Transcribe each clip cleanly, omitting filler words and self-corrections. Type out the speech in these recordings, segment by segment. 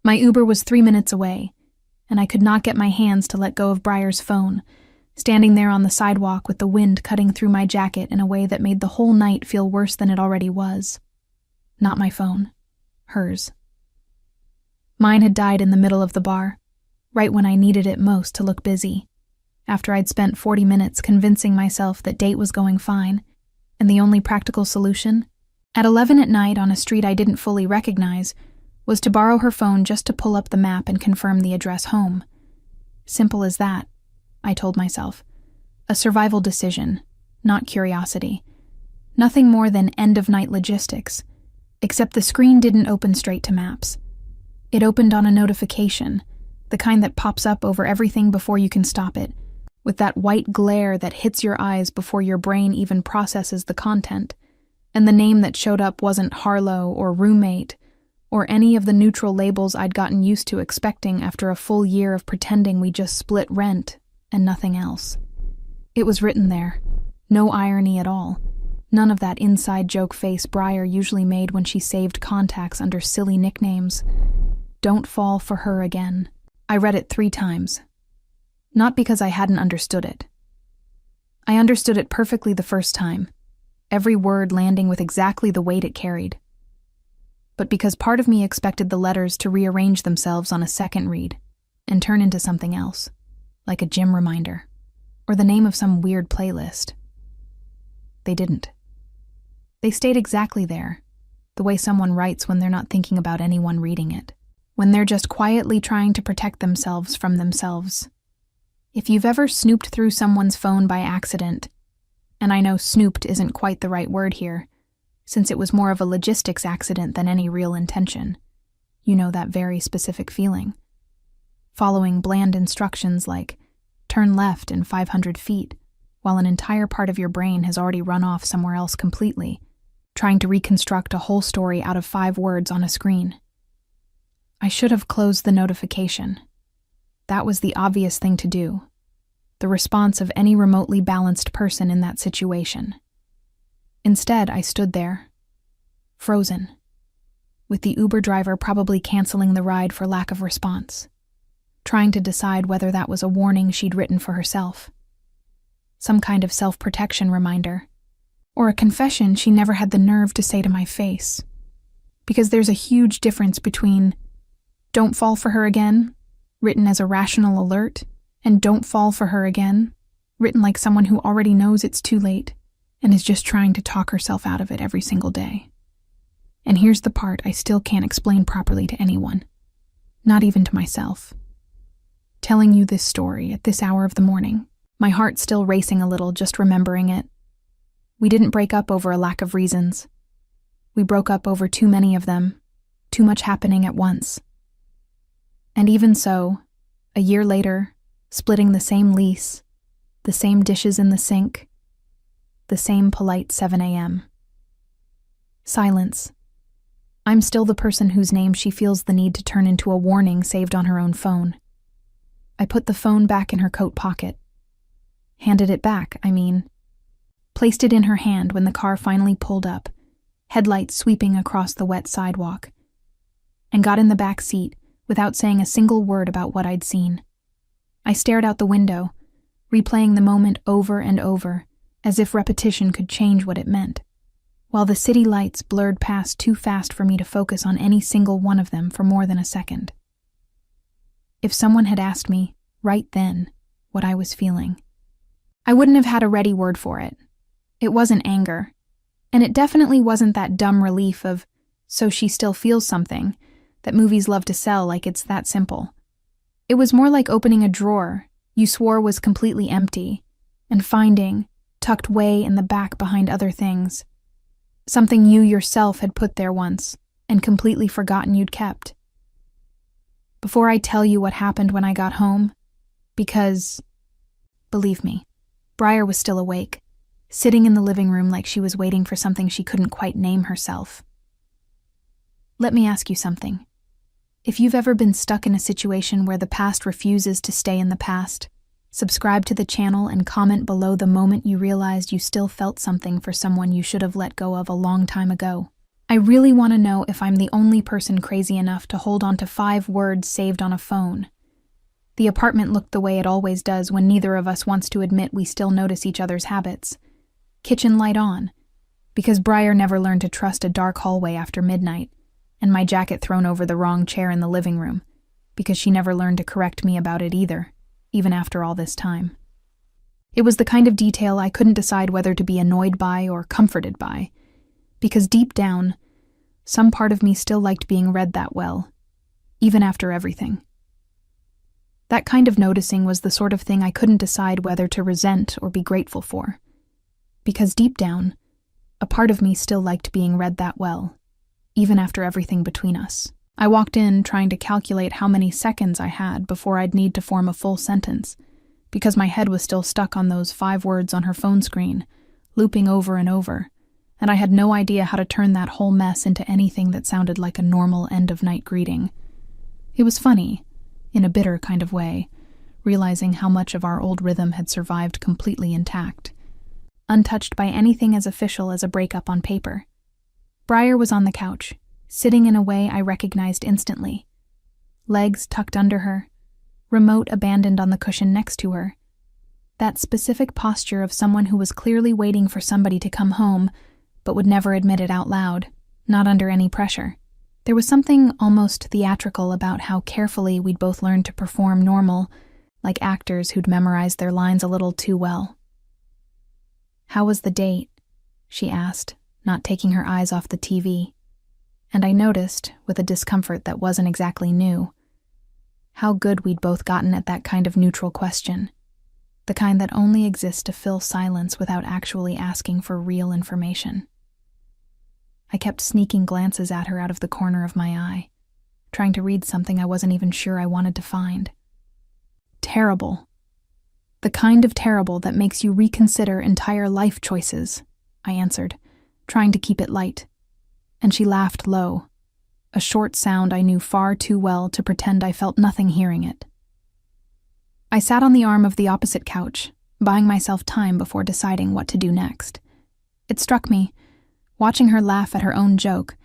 My Uber was 3 minutes away, and I could not get my hands to let go of Briar's phone, standing there on the sidewalk with the wind cutting through my jacket in a way that made the whole night feel worse than it already was. Not my phone. Hers. Mine had died in the middle of the bar, right when I needed it most to look busy, after I'd spent 40 minutes convincing myself that date was going fine, and the only practical solution, at 11 at night on a street I didn't fully recognize, was to borrow her phone just to pull up the map and confirm the address home. Simple as that, I told myself. A survival decision, not curiosity. Nothing more than end-of-night logistics, except the screen didn't open straight to maps. It opened on a notification, the kind that pops up over everything before you can stop it, with that white glare that hits your eyes before your brain even processes the content, and the name that showed up wasn't Harlow or roommate, or any of the neutral labels I'd gotten used to expecting after a full year of pretending we just split rent and nothing else. It was written there, no irony at all, none of that inside joke face Briar usually made when she saved contacts under silly nicknames. Don't fall for her again. I read it 3 times. Not because I hadn't understood it. I understood it perfectly the first time, every word landing with exactly the weight it carried. But because part of me expected the letters to rearrange themselves on a second read and turn into something else, like a gym reminder, or the name of some weird playlist. They didn't. They stayed exactly there, the way someone writes when they're not thinking about anyone reading it, when they're just quietly trying to protect themselves from themselves. If you've ever snooped through someone's phone by accident, and I know snooped isn't quite the right word here, since it was more of a logistics accident than any real intention, you know that very specific feeling. Following bland instructions like, turn left in 500 feet, while an entire part of your brain has already run off somewhere else completely, trying to reconstruct a whole story out of 5 words on a screen. I should have closed the notification. That was the obvious thing to do, the response of any remotely balanced person in that situation. Instead, I stood there, frozen, with the Uber driver probably canceling the ride for lack of response, trying to decide whether that was a warning she'd written for herself, some kind of self-protection reminder, or a confession she never had the nerve to say to my face. Because there's a huge difference between "Don't fall for her again," written as a rational alert, and "Don't fall for her again," written like someone who already knows it's too late and is just trying to talk herself out of it every single day. And here's the part I still can't explain properly to anyone, not even to myself. Telling you this story at this hour of the morning, my heart still racing a little just remembering it. We didn't break up over a lack of reasons. We broke up over too many of them, too much happening at once. And even so, a year later, splitting the same lease, the same dishes in the sink, the same polite 7 a.m. Silence. I'm still the person whose name she feels the need to turn into a warning saved on her own phone. I put the phone back in her coat pocket. Handed it back, I mean. Placed it in her hand when the car finally pulled up, headlights sweeping across the wet sidewalk, and got in the back seat without saying a single word about what I'd seen. I stared out the window, replaying the moment over and over, as if repetition could change what it meant, while the city lights blurred past too fast for me to focus on any single one of them for more than a second. If someone had asked me, right then, what I was feeling, I wouldn't have had a ready word for it. It wasn't anger, and it definitely wasn't that dumb relief of, so she still feels something, that movies love to sell like it's that simple. It was more like opening a drawer you swore was completely empty, and finding, tucked way in the back behind other things, something you yourself had put there once and completely forgotten you'd kept. Before I tell you what happened when I got home, because, believe me, Briar was still awake, sitting in the living room like she was waiting for something she couldn't quite name herself. Let me ask you something. If you've ever been stuck in a situation where the past refuses to stay in the past, subscribe to the channel and comment below the moment you realized you still felt something for someone you should have let go of a long time ago. I really want to know if I'm the only person crazy enough to hold on to 5 words saved on a phone. The apartment looked the way it always does when neither of us wants to admit we still notice each other's habits. Kitchen light on, because Briar never learned to trust a dark hallway after midnight, and my jacket thrown over the wrong chair in the living room, because she never learned to correct me about it either, even after all this time. It was the kind of detail I couldn't decide whether to be annoyed by or comforted by, because deep down, some part of me still liked being read that well, even after everything. That kind of noticing was the sort of thing I couldn't decide whether to resent or be grateful for, because deep down, a part of me still liked being read that well, even after everything between us. I walked in trying to calculate how many seconds I had before I'd need to form a full sentence, because my head was still stuck on those 5 words on her phone screen, looping over and over, and I had no idea how to turn that whole mess into anything that sounded like a normal end-of-night greeting. It was funny, in a bitter kind of way, realizing how much of our old rhythm had survived completely intact, untouched by anything as official as a breakup on paper. Briar was on the couch, sitting in a way I recognized instantly. Legs tucked under her, remote abandoned on the cushion next to her. That specific posture of someone who was clearly waiting for somebody to come home, but would never admit it out loud, not under any pressure. There was something almost theatrical about how carefully we'd both learned to perform normal, like actors who'd memorized their lines a little too well. "How was the date?" she asked, not taking her eyes off the TV. And I noticed, with a discomfort that wasn't exactly new, how good we'd both gotten at that kind of neutral question, the kind that only exists to fill silence without actually asking for real information. I kept sneaking glances at her out of the corner of my eye, trying to read something I wasn't even sure I wanted to find. Terrible. The kind of terrible that makes you reconsider entire life choices, I answered, trying to keep it light. And she laughed low, a short sound I knew far too well to pretend I felt nothing hearing it. I sat on the arm of the opposite couch, buying myself time before deciding what to do next. It struck me, watching her laugh at her own joke,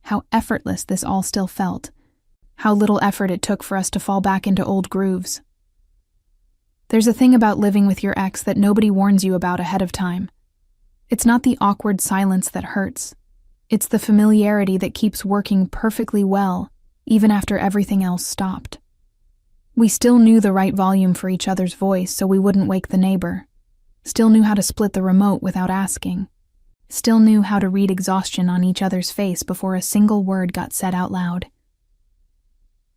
how effortless this all still felt, how little effort it took for us to fall back into old grooves. There's a thing about living with your ex that nobody warns you about ahead of time. It's not the awkward silence that hurts. It's the familiarity that keeps working perfectly well, even after everything else stopped. We still knew the right volume for each other's voice so we wouldn't wake the neighbor. Still knew how to split the remote without asking. Still knew how to read exhaustion on each other's face before a single word got said out loud.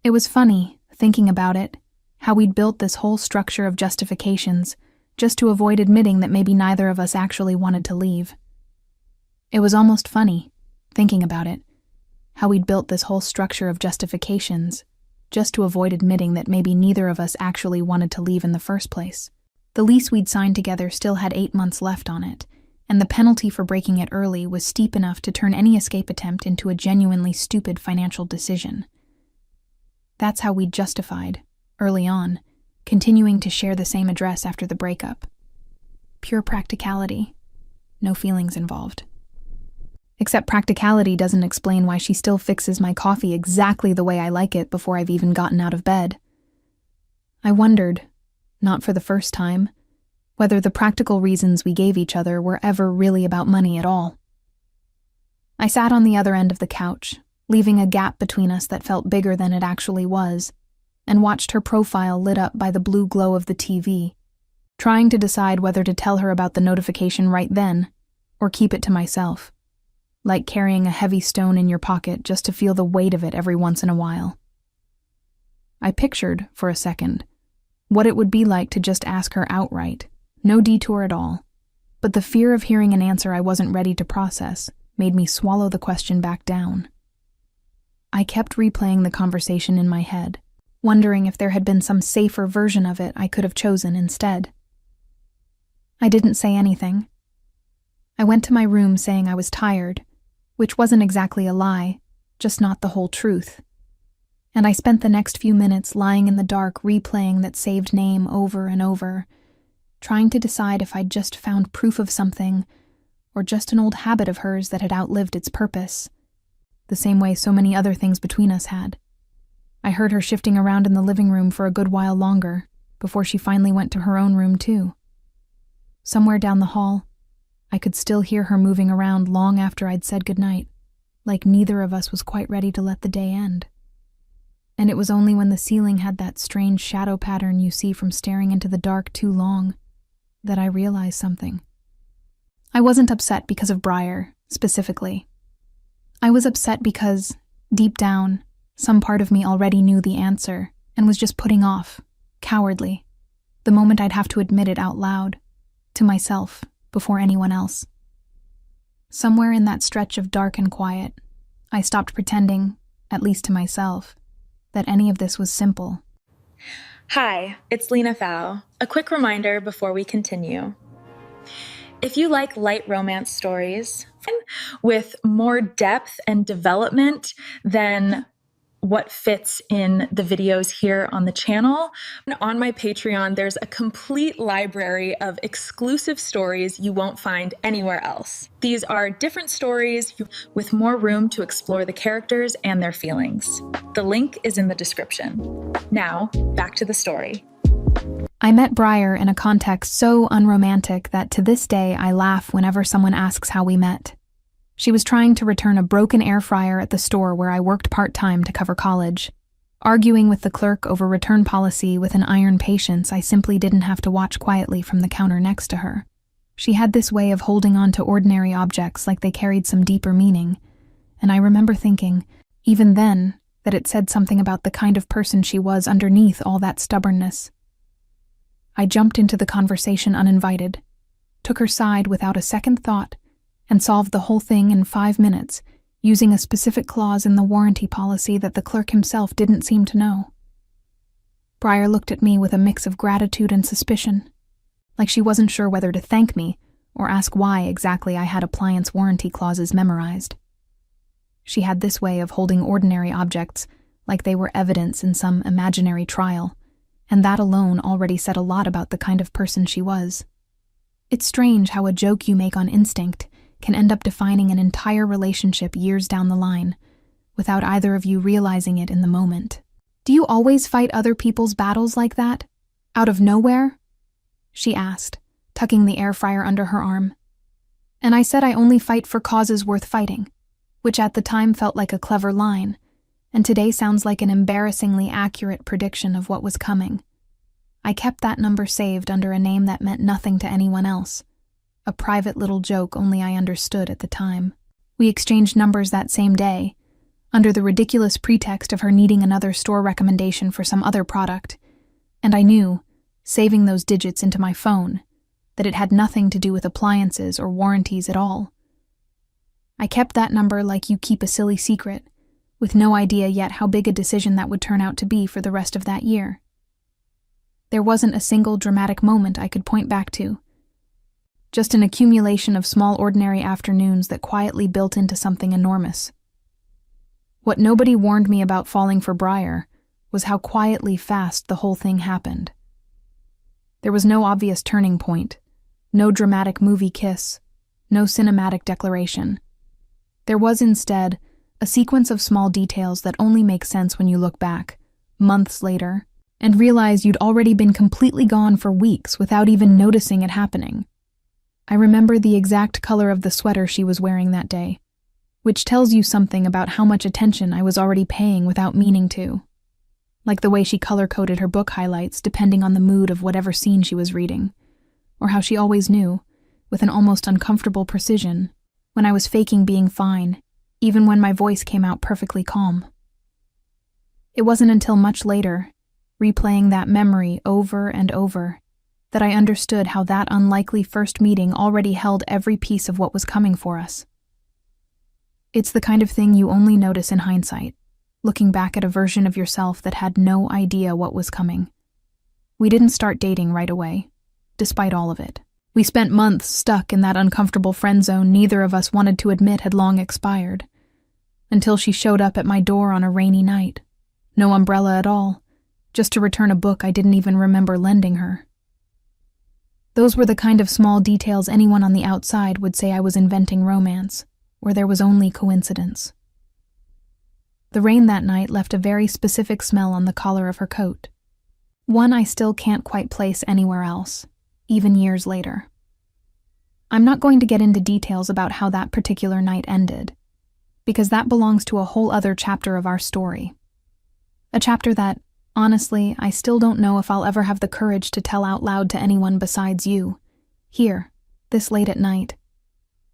It was funny, thinking about it, how we'd built this whole structure of justifications just to avoid admitting that maybe neither of us actually wanted to leave. It was almost funny, thinking about it, how we'd built this whole structure of justifications just to avoid admitting that maybe neither of us actually wanted to leave in the first place. The lease we'd signed together still had 8 months left on it, and the penalty for breaking it early was steep enough to turn any escape attempt into a genuinely stupid financial decision. That's how we'd justified, early on, continuing to share the same address after the breakup. Pure practicality. No feelings involved. Except practicality doesn't explain why she still fixes my coffee exactly the way I like it before I've even gotten out of bed. I wondered, not for the first time, whether the practical reasons we gave each other were ever really about money at all. I sat on the other end of the couch, leaving a gap between us that felt bigger than it actually was, and watched her profile lit up by the blue glow of the TV, trying to decide whether to tell her about the notification right then, or keep it to myself, like carrying a heavy stone in your pocket just to feel the weight of it every once in a while. I pictured, for a second, what it would be like to just ask her outright, no detour at all, but the fear of hearing an answer I wasn't ready to process made me swallow the question back down. I kept replaying the conversation in my head, wondering if there had been some safer version of it I could have chosen instead. I didn't say anything. I went to my room saying I was tired, which wasn't exactly a lie, just not the whole truth. And I spent the next few minutes lying in the dark replaying that saved name over and over, trying to decide if I'd just found proof of something, or just an old habit of hers that had outlived its purpose, the same way so many other things between us had. I heard her shifting around in the living room for a good while longer, before she finally went to her own room too. Somewhere down the hall, I could still hear her moving around long after I'd said goodnight, like neither of us was quite ready to let the day end. And it was only when the ceiling had that strange shadow pattern you see from staring into the dark too long that I realized something. I wasn't upset because of Briar, specifically. I was upset because, deep down, some part of me already knew the answer and was just putting off, cowardly, the moment I'd have to admit it out loud, to myself, before anyone else. Somewhere in that stretch of dark and quiet, I stopped pretending, at least to myself, that any of this was simple. Hi, it's Lena Fau. A quick reminder before we continue. If you like light romance stories with more depth and development than what fits in the videos here on the channel, on my Patreon, there's a complete library of exclusive stories you won't find anywhere else. These are different stories with more room to explore the characters and their feelings. The link is in the description. Now, back to the story. I met Briar in a context so unromantic that to this day I laugh whenever someone asks how we met. She was trying to return a broken air fryer at the store where I worked part-time to cover college. Arguing with the clerk over return policy with an iron patience I simply didn't have to watch quietly from the counter next to her. She had this way of holding on to ordinary objects like they carried some deeper meaning, and I remember thinking, even then, that it said something about the kind of person she was underneath all that stubbornness. I jumped into the conversation uninvited, took her side without a second thought, and solved the whole thing in 5 minutes, using a specific clause in the warranty policy that the clerk himself didn't seem to know. Briar looked at me with a mix of gratitude and suspicion, like she wasn't sure whether to thank me or ask why exactly I had appliance warranty clauses memorized. She had this way of holding ordinary objects like they were evidence in some imaginary trial, and that alone already said a lot about the kind of person she was. It's strange how a joke you make on instinct can end up defining an entire relationship years down the line, without either of you realizing it in the moment. Do you always fight other people's battles like that? Out of nowhere? She asked, tucking the air fryer under her arm. And I said I only fight for causes worth fighting, which at the time felt like a clever line, and today sounds like an embarrassingly accurate prediction of what was coming. I kept that number saved under a name that meant nothing to anyone else. A private little joke only I understood at the time. We exchanged numbers that same day, under the ridiculous pretext of her needing another store recommendation for some other product, and I knew, saving those digits into my phone, that it had nothing to do with appliances or warranties at all. I kept that number like you keep a silly secret, with no idea yet how big a decision that would turn out to be for the rest of that year. There wasn't a single dramatic moment I could point back to, just an accumulation of small ordinary afternoons that quietly built into something enormous. What nobody warned me about falling for Briar was how quietly fast the whole thing happened. There was no obvious turning point, no dramatic movie kiss, no cinematic declaration. There was instead a sequence of small details that only make sense when you look back, months later, and realize you'd already been completely gone for weeks without even noticing it happening. I remember the exact color of the sweater she was wearing that day, which tells you something about how much attention I was already paying without meaning to. Like the way she color-coded her book highlights depending on the mood of whatever scene she was reading, or how she always knew, with an almost uncomfortable precision, when I was faking being fine, even when my voice came out perfectly calm. It wasn't until much later, replaying that memory over and over, that I understood how that unlikely first meeting already held every piece of what was coming for us. It's the kind of thing you only notice in hindsight, looking back at a version of yourself that had no idea what was coming. We didn't start dating right away, despite all of it. We spent months stuck in that uncomfortable friend zone neither of us wanted to admit had long expired, until she showed up at my door on a rainy night. No umbrella at all, just to return a book I didn't even remember lending her. Those were the kind of small details anyone on the outside would say I was inventing romance, where there was only coincidence. The rain that night left a very specific smell on the collar of her coat. One I still can't quite place anywhere else, even years later. I'm not going to get into details about how that particular night ended, because that belongs to a whole other chapter of our story. A chapter that, honestly, I still don't know if I'll ever have the courage to tell out loud to anyone besides you, here, this late at night,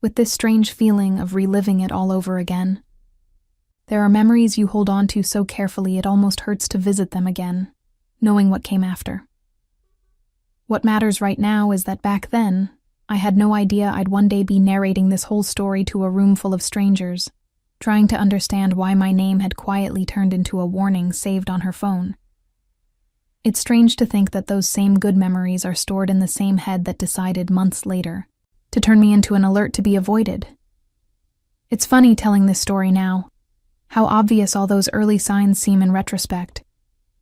with this strange feeling of reliving it all over again. There are memories you hold on to so carefully it almost hurts to visit them again, knowing what came after. What matters right now is that back then, I had no idea I'd one day be narrating this whole story to a room full of strangers, trying to understand why my name had quietly turned into a warning saved on her phone. It's strange to think that those same good memories are stored in the same head that decided months later to turn me into an alert to be avoided. It's funny telling this story now, how obvious all those early signs seem in retrospect,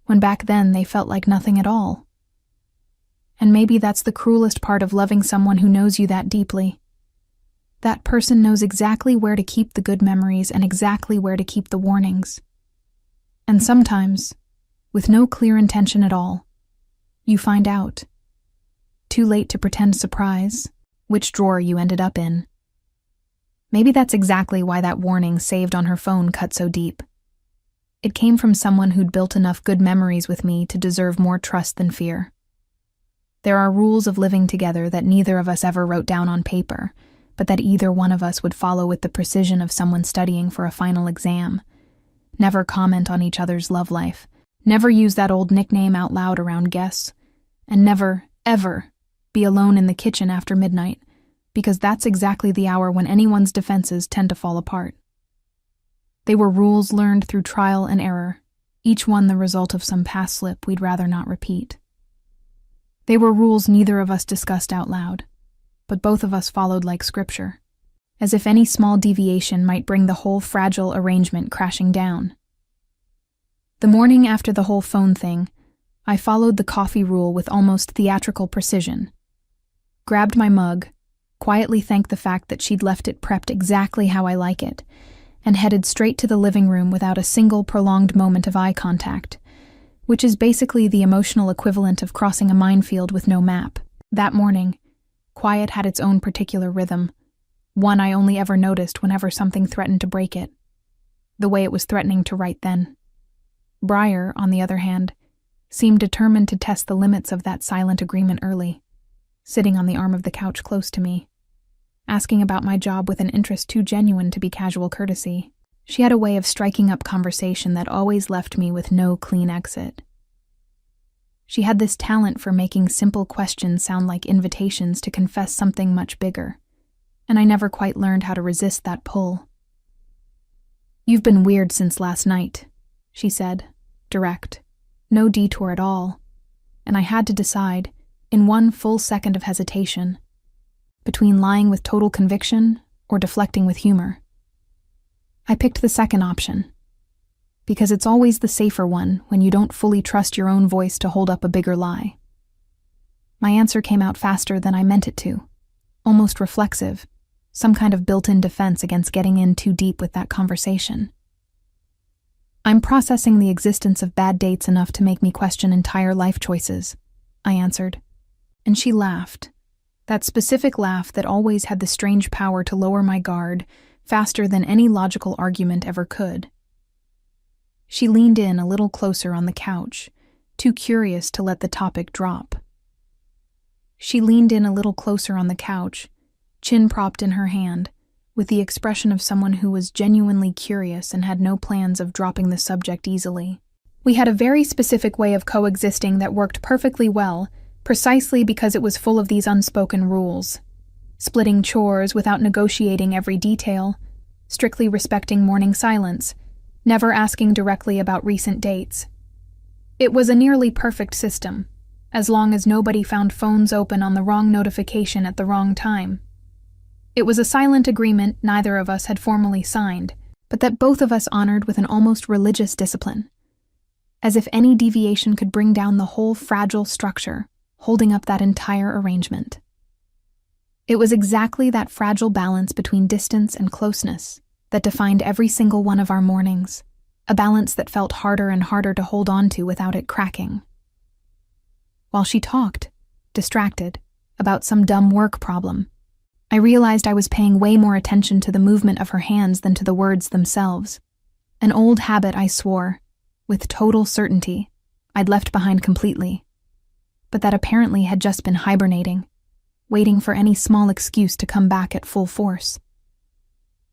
when back then they felt like nothing at all. And maybe that's the cruelest part of loving someone who knows you that deeply. That person knows exactly where to keep the good memories and exactly where to keep the warnings. And sometimes, with no clear intention at all, you find out, too late to pretend surprise, which drawer you ended up in. Maybe that's exactly why that warning saved on her phone cut so deep. It came from someone who'd built enough good memories with me to deserve more trust than fear. There are rules of living together that neither of us ever wrote down on paper, but that either one of us would follow with the precision of someone studying for a final exam. Never comment on each other's love life, never use that old nickname out loud around guests, and never, ever, be alone in the kitchen after midnight, because that's exactly the hour when anyone's defenses tend to fall apart. They were rules learned through trial and error, each one the result of some past slip we'd rather not repeat. They were rules neither of us discussed out loud, but both of us followed like scripture, as if any small deviation might bring the whole fragile arrangement crashing down. The morning after the whole phone thing, I followed the coffee rule with almost theatrical precision. Grabbed my mug, quietly thanked the fact that she'd left it prepped exactly how I like it, and headed straight to the living room without a single prolonged moment of eye contact, which is basically the emotional equivalent of crossing a minefield with no map. That morning, quiet had its own particular rhythm, one I only ever noticed whenever something threatened to break it, the way it was threatening to right then. Briar, on the other hand, seemed determined to test the limits of that silent agreement early, sitting on the arm of the couch close to me, asking about my job with an interest too genuine to be casual courtesy. She had a way of striking up conversation that always left me with no clean exit. She had this talent for making simple questions sound like invitations to confess something much bigger, and I never quite learned how to resist that pull. "You've been weird since last night," she said, direct, no detour at all, and I had to decide, in one full second of hesitation, between lying with total conviction or deflecting with humor. I picked the second option, because it's always the safer one when you don't fully trust your own voice to hold up a bigger lie. My answer came out faster than I meant it to, almost reflexive, some kind of built-in defense against getting in too deep with that conversation. "I'm processing the existence of bad dates enough to make me question entire life choices," I answered, and she laughed, that specific laugh that always had the strange power to lower my guard faster than any logical argument ever could. She leaned in a little closer on the couch, too curious to let the topic drop. Chin propped in her hand, with the expression of someone who was genuinely curious and had no plans of dropping the subject easily. We had a very specific way of coexisting that worked perfectly well, precisely because it was full of these unspoken rules. Splitting chores without negotiating every detail, strictly respecting morning silence, never asking directly about recent dates. It was a nearly perfect system, as long as nobody found phones open on the wrong notification at the wrong time. It was a silent agreement neither of us had formally signed, but that both of us honored with an almost religious discipline, as if any deviation could bring down the whole fragile structure, holding up that entire arrangement. It was exactly that fragile balance between distance and closeness that defined every single one of our mornings, a balance that felt harder and harder to hold on to without it cracking. While she talked, distracted, about some dumb work problem, I realized I was paying way more attention to the movement of her hands than to the words themselves. An old habit, I swore, with total certainty, I'd left behind completely, but that apparently had just been hibernating, waiting for any small excuse to come back at full force.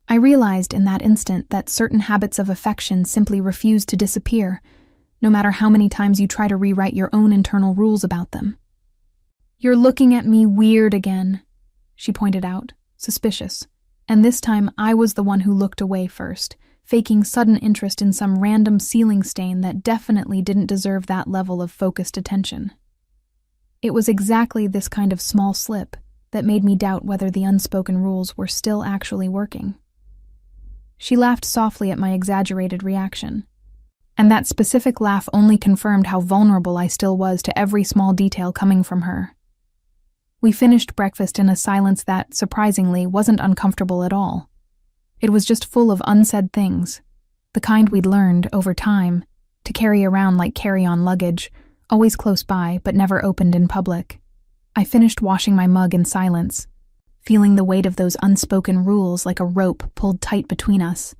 I realized in that instant that certain habits of affection simply refuse to disappear, no matter how many times you try to rewrite your own internal rules about them. "You're looking at me weird again," she pointed out, suspicious, and this time I was the one who looked away first, faking sudden interest in some random ceiling stain that definitely didn't deserve that level of focused attention. It was exactly this kind of small slip that made me doubt whether the unspoken rules were still actually working. She laughed softly at my exaggerated reaction, and that specific laugh only confirmed how vulnerable I still was to every small detail coming from her. We finished breakfast in a silence that, surprisingly, wasn't uncomfortable at all. It was just full of unsaid things, the kind we'd learned, over time, to carry around like carry-on luggage, always close by but never opened in public. I finished washing my mug in silence, feeling the weight of those unspoken rules like a rope pulled tight between us,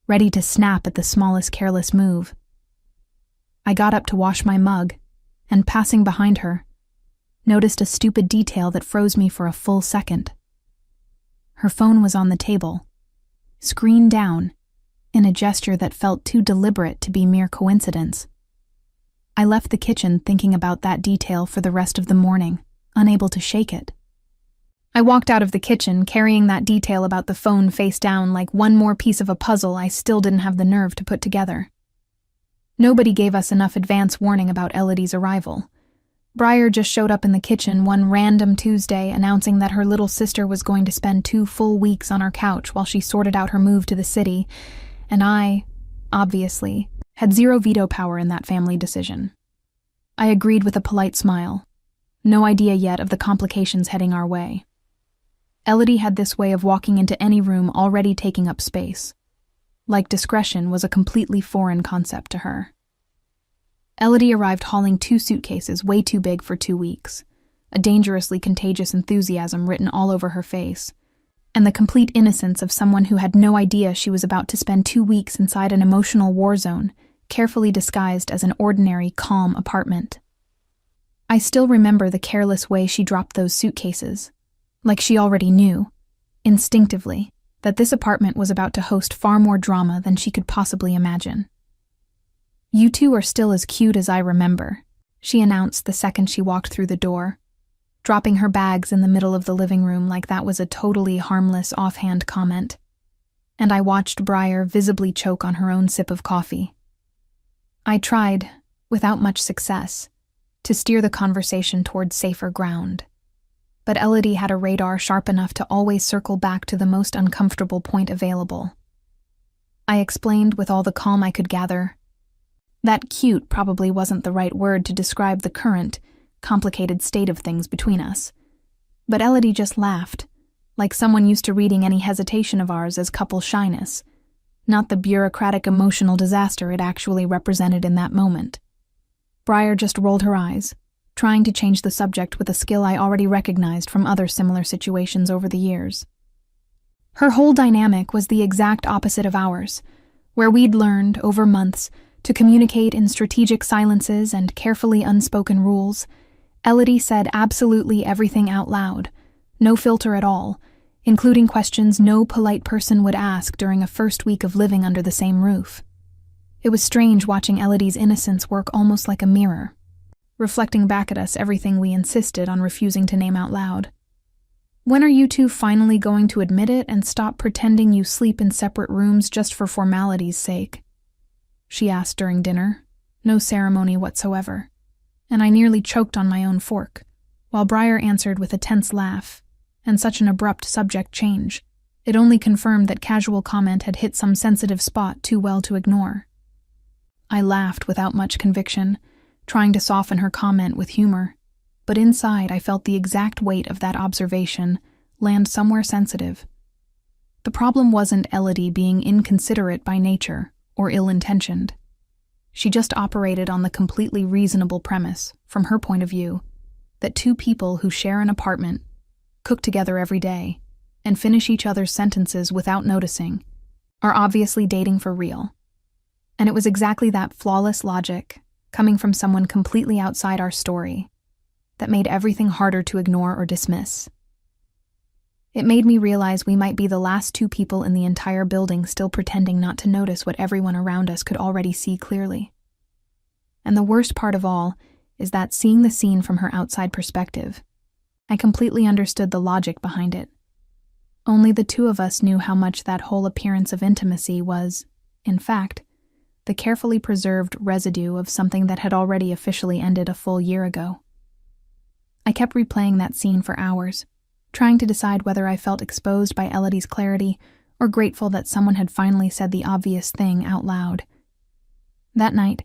ready to snap at the smallest careless move. I got up to wash my mug, and passing behind her, noticed a stupid detail that froze me for a full second. Her phone was on the table, screen down, in a gesture that felt too deliberate to be mere coincidence. I left the kitchen thinking about that detail for the rest of the morning, unable to shake it. I walked out of the kitchen carrying that detail about the phone face down like one more piece of a puzzle I still didn't have the nerve to put together. Nobody gave us enough advance warning about Elodie's arrival. Briar just showed up in the kitchen one random Tuesday announcing that her little sister was going to spend 2 full weeks on our couch while she sorted out her move to the city, and I, obviously, had zero veto power in that family decision. I agreed with a polite smile. No idea yet of the complications heading our way. Elodie had this way of walking into any room already taking up space. Like discretion was a completely foreign concept to her. Elodie arrived hauling 2 suitcases way too big for 2 weeks, a dangerously contagious enthusiasm written all over her face, and the complete innocence of someone who had no idea she was about to spend 2 weeks inside an emotional war zone, carefully disguised as an ordinary, calm apartment. I still remember the careless way she dropped those suitcases, like she already knew, instinctively, that this apartment was about to host far more drama than she could possibly imagine. "You two are still as cute as I remember," she announced the second she walked through the door, dropping her bags in the middle of the living room like that was a totally harmless offhand comment. And I watched Briar visibly choke on her own sip of coffee. I tried, without much success, to steer the conversation toward safer ground. But Elodie had a radar sharp enough to always circle back to the most uncomfortable point available. I explained with all the calm I could gather. That cute probably wasn't the right word to describe the current, complicated state of things between us. But Elodie just laughed, like someone used to reading any hesitation of ours as couple shyness, not the bureaucratic emotional disaster it actually represented in that moment. Briar just rolled her eyes, trying to change the subject with a skill I already recognized from other similar situations over the years. Her whole dynamic was the exact opposite of ours, where we'd learned, over months, to communicate in strategic silences and carefully unspoken rules. Elodie said absolutely everything out loud, no filter at all, including questions no polite person would ask during a first week of living under the same roof. It was strange watching Elodie's innocence work almost like a mirror, reflecting back at us everything we insisted on refusing to name out loud. "When are you two finally going to admit it and stop pretending you sleep in separate rooms just for formality's sake?" she asked during dinner, no ceremony whatsoever, and I nearly choked on my own fork, while Briar answered with a tense laugh, and such an abrupt subject change. It only confirmed that casual comment had hit some sensitive spot too well to ignore. I laughed without much conviction, trying to soften her comment with humor, but inside I felt the exact weight of that observation land somewhere sensitive. The problem wasn't Elodie being inconsiderate by nature, or ill-intentioned. She just operated on the completely reasonable premise, from her point of view, that two people who share an apartment, cook together every day, and finish each other's sentences without noticing, are obviously dating for real. And it was exactly that flawless logic, coming from someone completely outside our story, that made everything harder to ignore or dismiss. It made me realize we might be the last two people in the entire building still pretending not to notice what everyone around us could already see clearly. And the worst part of all is that, seeing the scene from her outside perspective, I completely understood the logic behind it. Only the two of us knew how much that whole appearance of intimacy was, in fact, the carefully preserved residue of something that had already officially ended a full year ago. I kept replaying that scene for hours, trying to decide whether I felt exposed by Elodie's clarity or grateful that someone had finally said the obvious thing out loud. That night,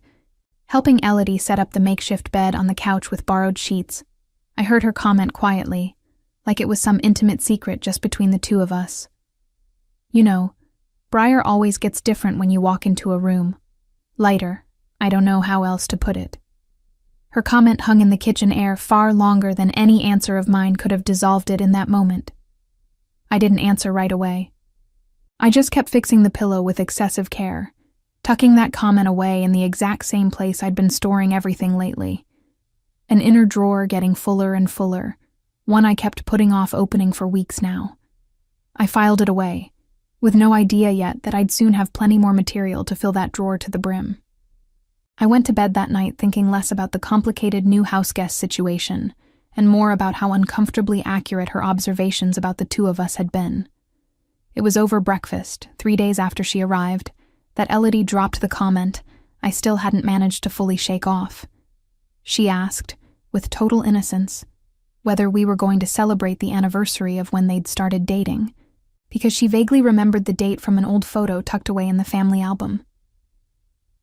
helping Elodie set up the makeshift bed on the couch with borrowed sheets, I heard her comment quietly, like it was some intimate secret just between the two of us. "You know, Briar always gets different when you walk into a room. Lighter, I don't know how else to put it." Her comment hung in the kitchen air far longer than any answer of mine could have dissolved it in that moment. I didn't answer right away. I just kept fixing the pillow with excessive care, tucking that comment away in the exact same place I'd been storing everything lately. An inner drawer getting fuller and fuller, one I kept putting off opening for weeks now. I filed it away, with no idea yet that I'd soon have plenty more material to fill that drawer to the brim. I went to bed that night thinking less about the complicated new houseguest situation and more about how uncomfortably accurate her observations about the two of us had been. It was over breakfast, 3 days after she arrived, that Elodie dropped the comment I still hadn't managed to fully shake off. She asked, with total innocence, whether we were going to celebrate the anniversary of when they'd started dating, because she vaguely remembered the date from an old photo tucked away in the family album.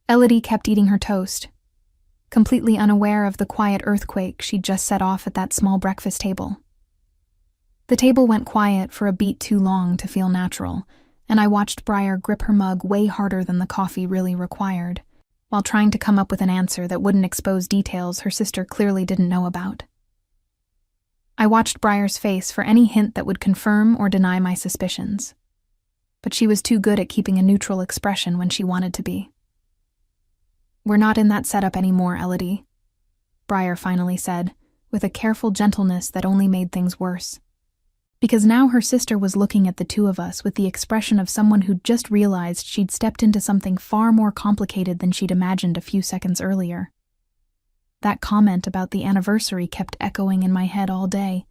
Elodie kept eating her toast, completely unaware of the quiet earthquake she'd just set off at that small breakfast table. The table went quiet for a beat too long to feel natural, and I watched Briar grip her mug way harder than the coffee really required, while trying to come up with an answer that wouldn't expose details her sister clearly didn't know about. I watched Briar's face for any hint that would confirm or deny my suspicions, but she was too good at keeping a neutral expression when she wanted to be. "We're not in that setup anymore, Elodie," Briar finally said, with a careful gentleness that only made things worse. Because now her sister was looking at the two of us with the expression of someone who'd just realized she'd stepped into something far more complicated than she'd imagined a few seconds earlier. That comment about the anniversary kept echoing in my head all day,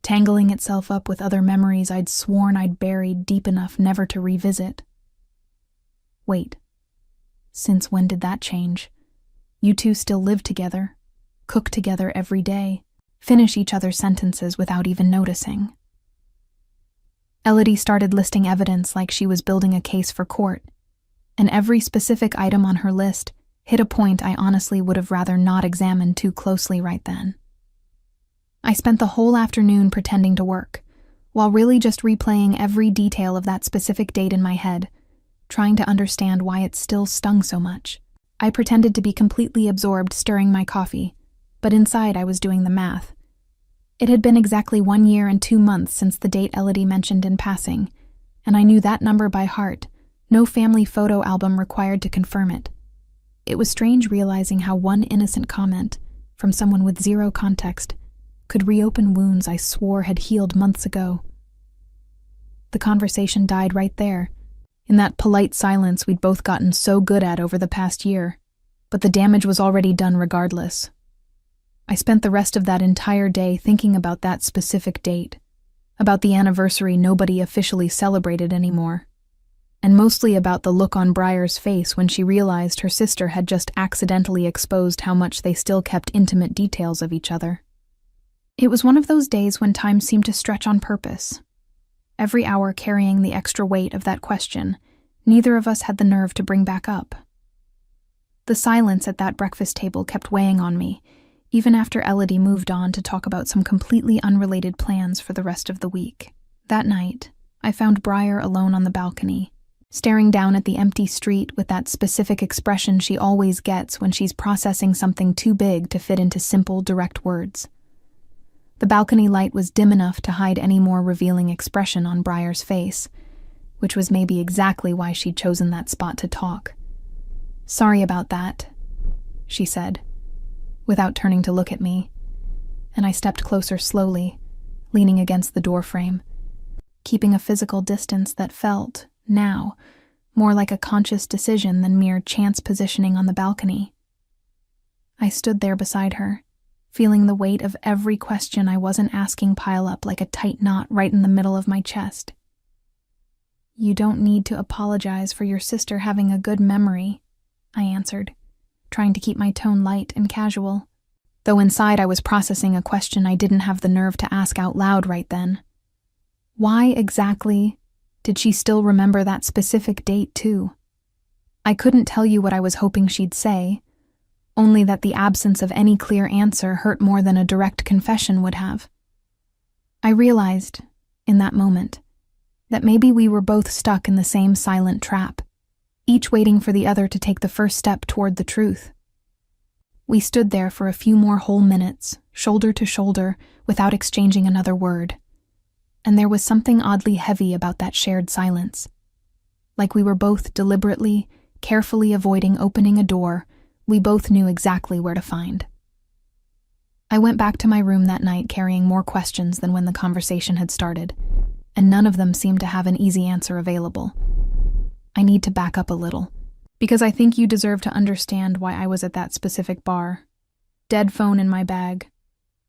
tangling itself up with other memories I'd sworn I'd buried deep enough never to revisit. Wait. Since when did that change? You two still live together, cook together every day, finish each other's sentences without even noticing. Elodie started listing evidence like she was building a case for court, and every specific item on her list hit a point I honestly would have rather not examined too closely right then. I spent the whole afternoon pretending to work, while really just replaying every detail of that specific date in my head, trying to understand why it still stung so much. I pretended to be completely absorbed stirring my coffee, but inside I was doing the math. It had been exactly 1 year and 2 months since the date Elodie mentioned in passing, and I knew that number by heart, no family photo album required to confirm it. It was strange realizing how one innocent comment, from someone with zero context, could reopen wounds I swore had healed months ago. The conversation died right there, in that polite silence we'd both gotten so good at over the past year, but the damage was already done regardless. I spent the rest of that entire day thinking about that specific date, about the anniversary nobody officially celebrated anymore, and mostly about the look on Briar's face when she realized her sister had just accidentally exposed how much they still kept intimate details of each other. It was one of those days when time seemed to stretch on purpose, every hour carrying the extra weight of that question neither of us had the nerve to bring back up. The silence at that breakfast table kept weighing on me, even after Elodie moved on to talk about some completely unrelated plans for the rest of the week. That night, I found Briar alone on the balcony, staring down at the empty street with that specific expression she always gets when she's processing something too big to fit into simple, direct words. The balcony light was dim enough to hide any more revealing expression on Briar's face, which was maybe exactly why she'd chosen that spot to talk. "Sorry about that," she said, without turning to look at me, and I stepped closer slowly, leaning against the doorframe, keeping a physical distance that felt, now, more like a conscious decision than mere chance positioning on the balcony. I stood there beside her, feeling the weight of every question I wasn't asking pile up like a tight knot right in the middle of my chest. "You don't need to apologize for your sister having a good memory," I answered, trying to keep my tone light and casual, though inside I was processing a question I didn't have the nerve to ask out loud right then. Why exactly did she still remember that specific date too? I couldn't tell you what I was hoping she'd say, only that the absence of any clear answer hurt more than a direct confession would have. I realized, in that moment, that maybe we were both stuck in the same silent trap, each waiting for the other to take the first step toward the truth. We stood there for a few more whole minutes, shoulder to shoulder, without exchanging another word. And there was something oddly heavy about that shared silence. Like we were both deliberately, carefully avoiding opening a door we both knew exactly where to find. I went back to my room that night carrying more questions than when the conversation had started, and none of them seemed to have an easy answer available. I need to back up a little, because I think you deserve to understand why I was at that specific bar. Dead phone in my bag,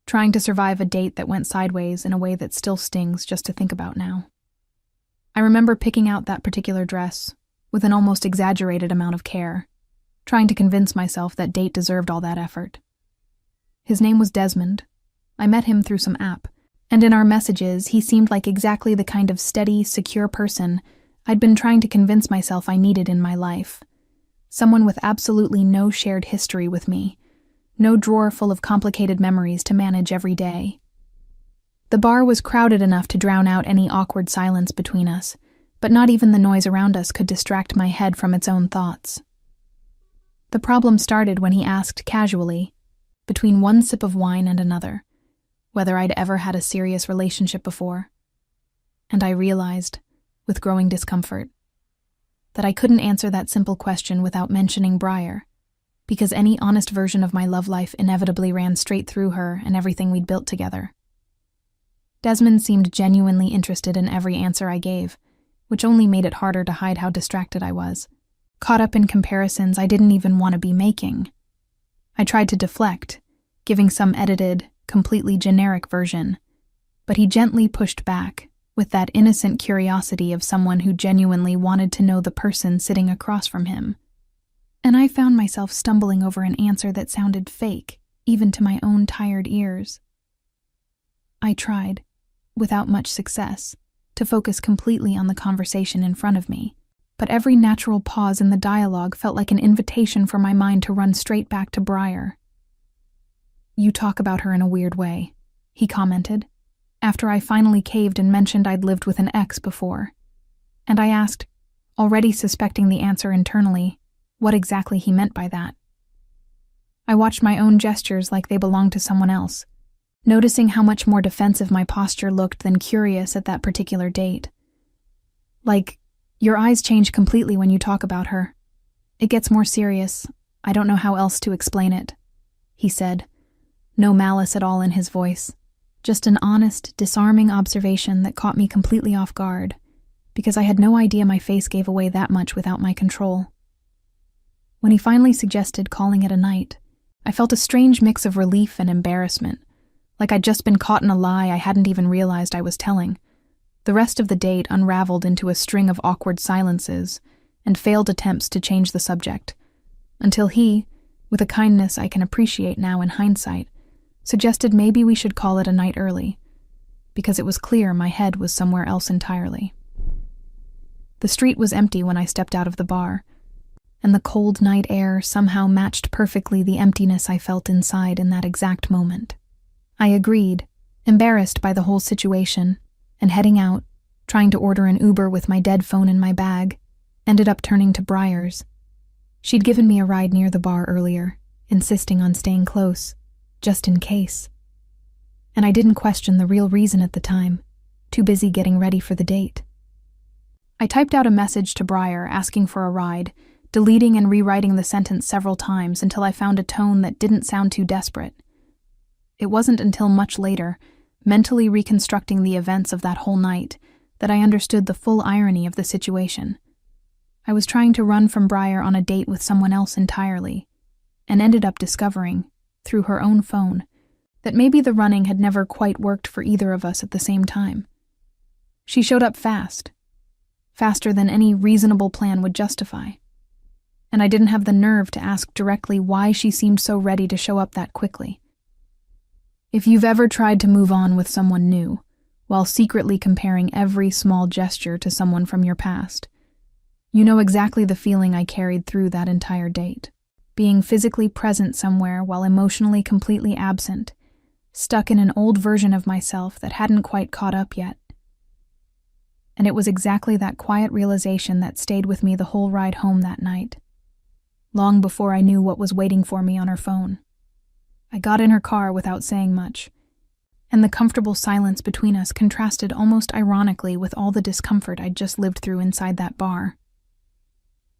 trying to survive a date that went sideways in a way that still stings just to think about now. I remember picking out that particular dress, with an almost exaggerated amount of care, trying to convince myself that date deserved all that effort. His name was Desmond. I met him through some app, and in our messages he seemed like exactly the kind of steady, secure person I'd been trying to convince myself I needed in my life. Someone with absolutely no shared history with me, no drawer full of complicated memories to manage every day. The bar was crowded enough to drown out any awkward silence between us, but not even the noise around us could distract my head from its own thoughts. The problem started when he asked casually, between one sip of wine and another, whether I'd ever had a serious relationship before. And I realized, with growing discomfort, that I couldn't answer that simple question without mentioning Briar, because any honest version of my love life inevitably ran straight through her and everything we'd built together. Desmond seemed genuinely interested in every answer I gave, which only made it harder to hide how distracted I was, caught up in comparisons I didn't even want to be making. I tried to deflect, giving some edited, completely generic version, but he gently pushed back, with that innocent curiosity of someone who genuinely wanted to know the person sitting across from him. And I found myself stumbling over an answer that sounded fake, even to my own tired ears. I tried, without much success, to focus completely on the conversation in front of me, but every natural pause in the dialogue felt like an invitation for my mind to run straight back to Briar. "You talk about her in a weird way," he commented, after I finally caved and mentioned I'd lived with an ex before. And I asked, already suspecting the answer internally, what exactly he meant by that. I watched my own gestures like they belonged to someone else, noticing how much more defensive my posture looked than curious at that particular date. Like, "Your eyes change completely when you talk about her. It gets more serious. I don't know how else to explain it," he said, no malice at all in his voice. Just an honest, disarming observation that caught me completely off guard, because I had no idea my face gave away that much without my control. When he finally suggested calling it a night, I felt a strange mix of relief and embarrassment, like I'd just been caught in a lie I hadn't even realized I was telling. The rest of the date unraveled into a string of awkward silences and failed attempts to change the subject, until he, with a kindness I can appreciate now in hindsight, suggested maybe we should call it a night early, because it was clear my head was somewhere else entirely. The street was empty when I stepped out of the bar, and the cold night air somehow matched perfectly the emptiness I felt inside in that exact moment. I agreed, embarrassed by the whole situation, and heading out, trying to order an Uber with my dead phone in my bag, ended up turning to Briar's. She'd given me a ride near the bar earlier, insisting on staying close, just in case. And I didn't question the real reason at the time, too busy getting ready for the date. I typed out a message to Briar asking for a ride, deleting and rewriting the sentence several times until I found a tone that didn't sound too desperate. It wasn't until much later, mentally reconstructing the events of that whole night, that I understood the full irony of the situation. I was trying to run from Briar on a date with someone else entirely, and ended up discovering, through her own phone, that maybe the running had never quite worked for either of us at the same time. She showed up fast, faster than any reasonable plan would justify, and I didn't have the nerve to ask directly why she seemed so ready to show up that quickly. If you've ever tried to move on with someone new, while secretly comparing every small gesture to someone from your past, you know exactly the feeling I carried through that entire date. Being physically present somewhere while emotionally completely absent, stuck in an old version of myself that hadn't quite caught up yet. And it was exactly that quiet realization that stayed with me the whole ride home that night, long before I knew what was waiting for me on her phone. I got in her car without saying much, and the comfortable silence between us contrasted almost ironically with all the discomfort I'd just lived through inside that bar.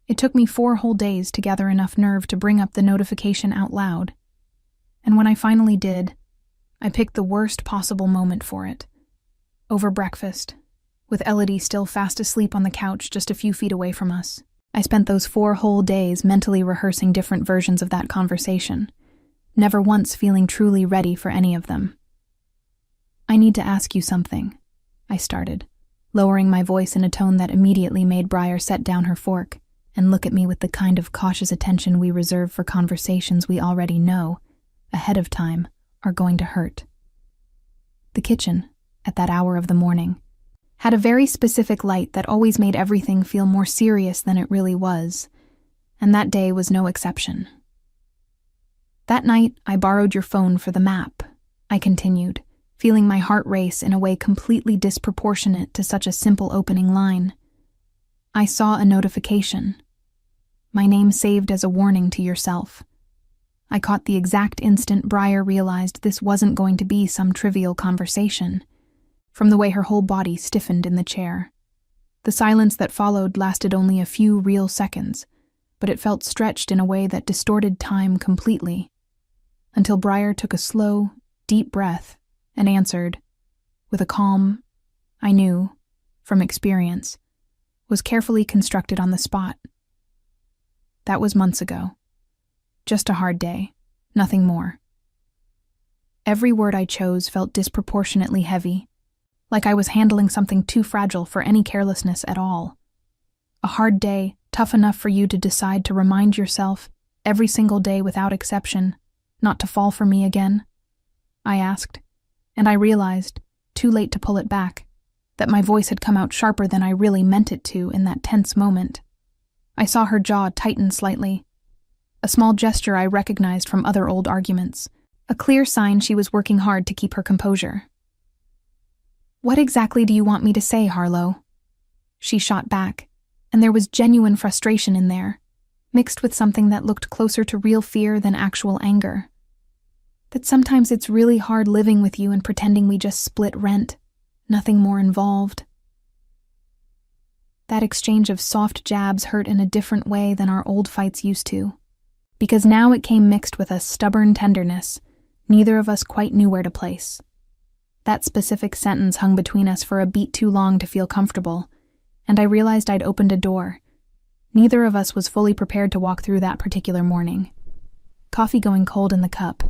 It took me 4 whole days to gather enough nerve to bring up the notification out loud, and when I finally did, I picked the worst possible moment for it. Over breakfast, with Elodie still fast asleep on the couch just a few feet away from us. I spent those 4 whole days mentally rehearsing different versions of that conversation, never once feeling truly ready for any of them. "I need to ask you something," I started, lowering my voice in a tone that immediately made Briar set down her fork and look at me with the kind of cautious attention we reserve for conversations we already know, ahead of time, are going to hurt. The kitchen, at that hour of the morning, had a very specific light that always made everything feel more serious than it really was, and that day was no exception. "That night, I borrowed your phone for the map," I continued, feeling my heart race in a way completely disproportionate to such a simple opening line. "I saw a notification. My name saved as a warning to yourself." I caught the exact instant Briar realized this wasn't going to be some trivial conversation, from the way her whole body stiffened in the chair. The silence that followed lasted only a few real seconds, but it felt stretched in a way that distorted time completely, until Briar took a slow, deep breath and answered, with a calm, I knew, from experience, was carefully constructed on the spot. "That was months ago. Just a hard day, nothing more." Every word I chose felt disproportionately heavy, like I was handling something too fragile for any carelessness at all. A hard day, tough enough for you to decide to remind yourself, every single day without exception, not to fall for me again? I asked, and I realized, too late to pull it back, that my voice had come out sharper than I really meant it to in that tense moment. I saw her jaw tighten slightly, a small gesture I recognized from other old arguments, a clear sign she was working hard to keep her composure. "What exactly do you want me to say, Harlow?" She shot back, and there was genuine frustration in there, mixed with something that looked closer to real fear than actual anger. That sometimes it's really hard living with you and pretending we just split rent, nothing more involved. That exchange of soft jabs hurt in a different way than our old fights used to, because now it came mixed with a stubborn tenderness neither of us quite knew where to place. That specific sentence hung between us for a beat too long to feel comfortable, and I realized I'd opened a door. Neither of us was fully prepared to walk through that particular morning. Coffee going cold in the cup,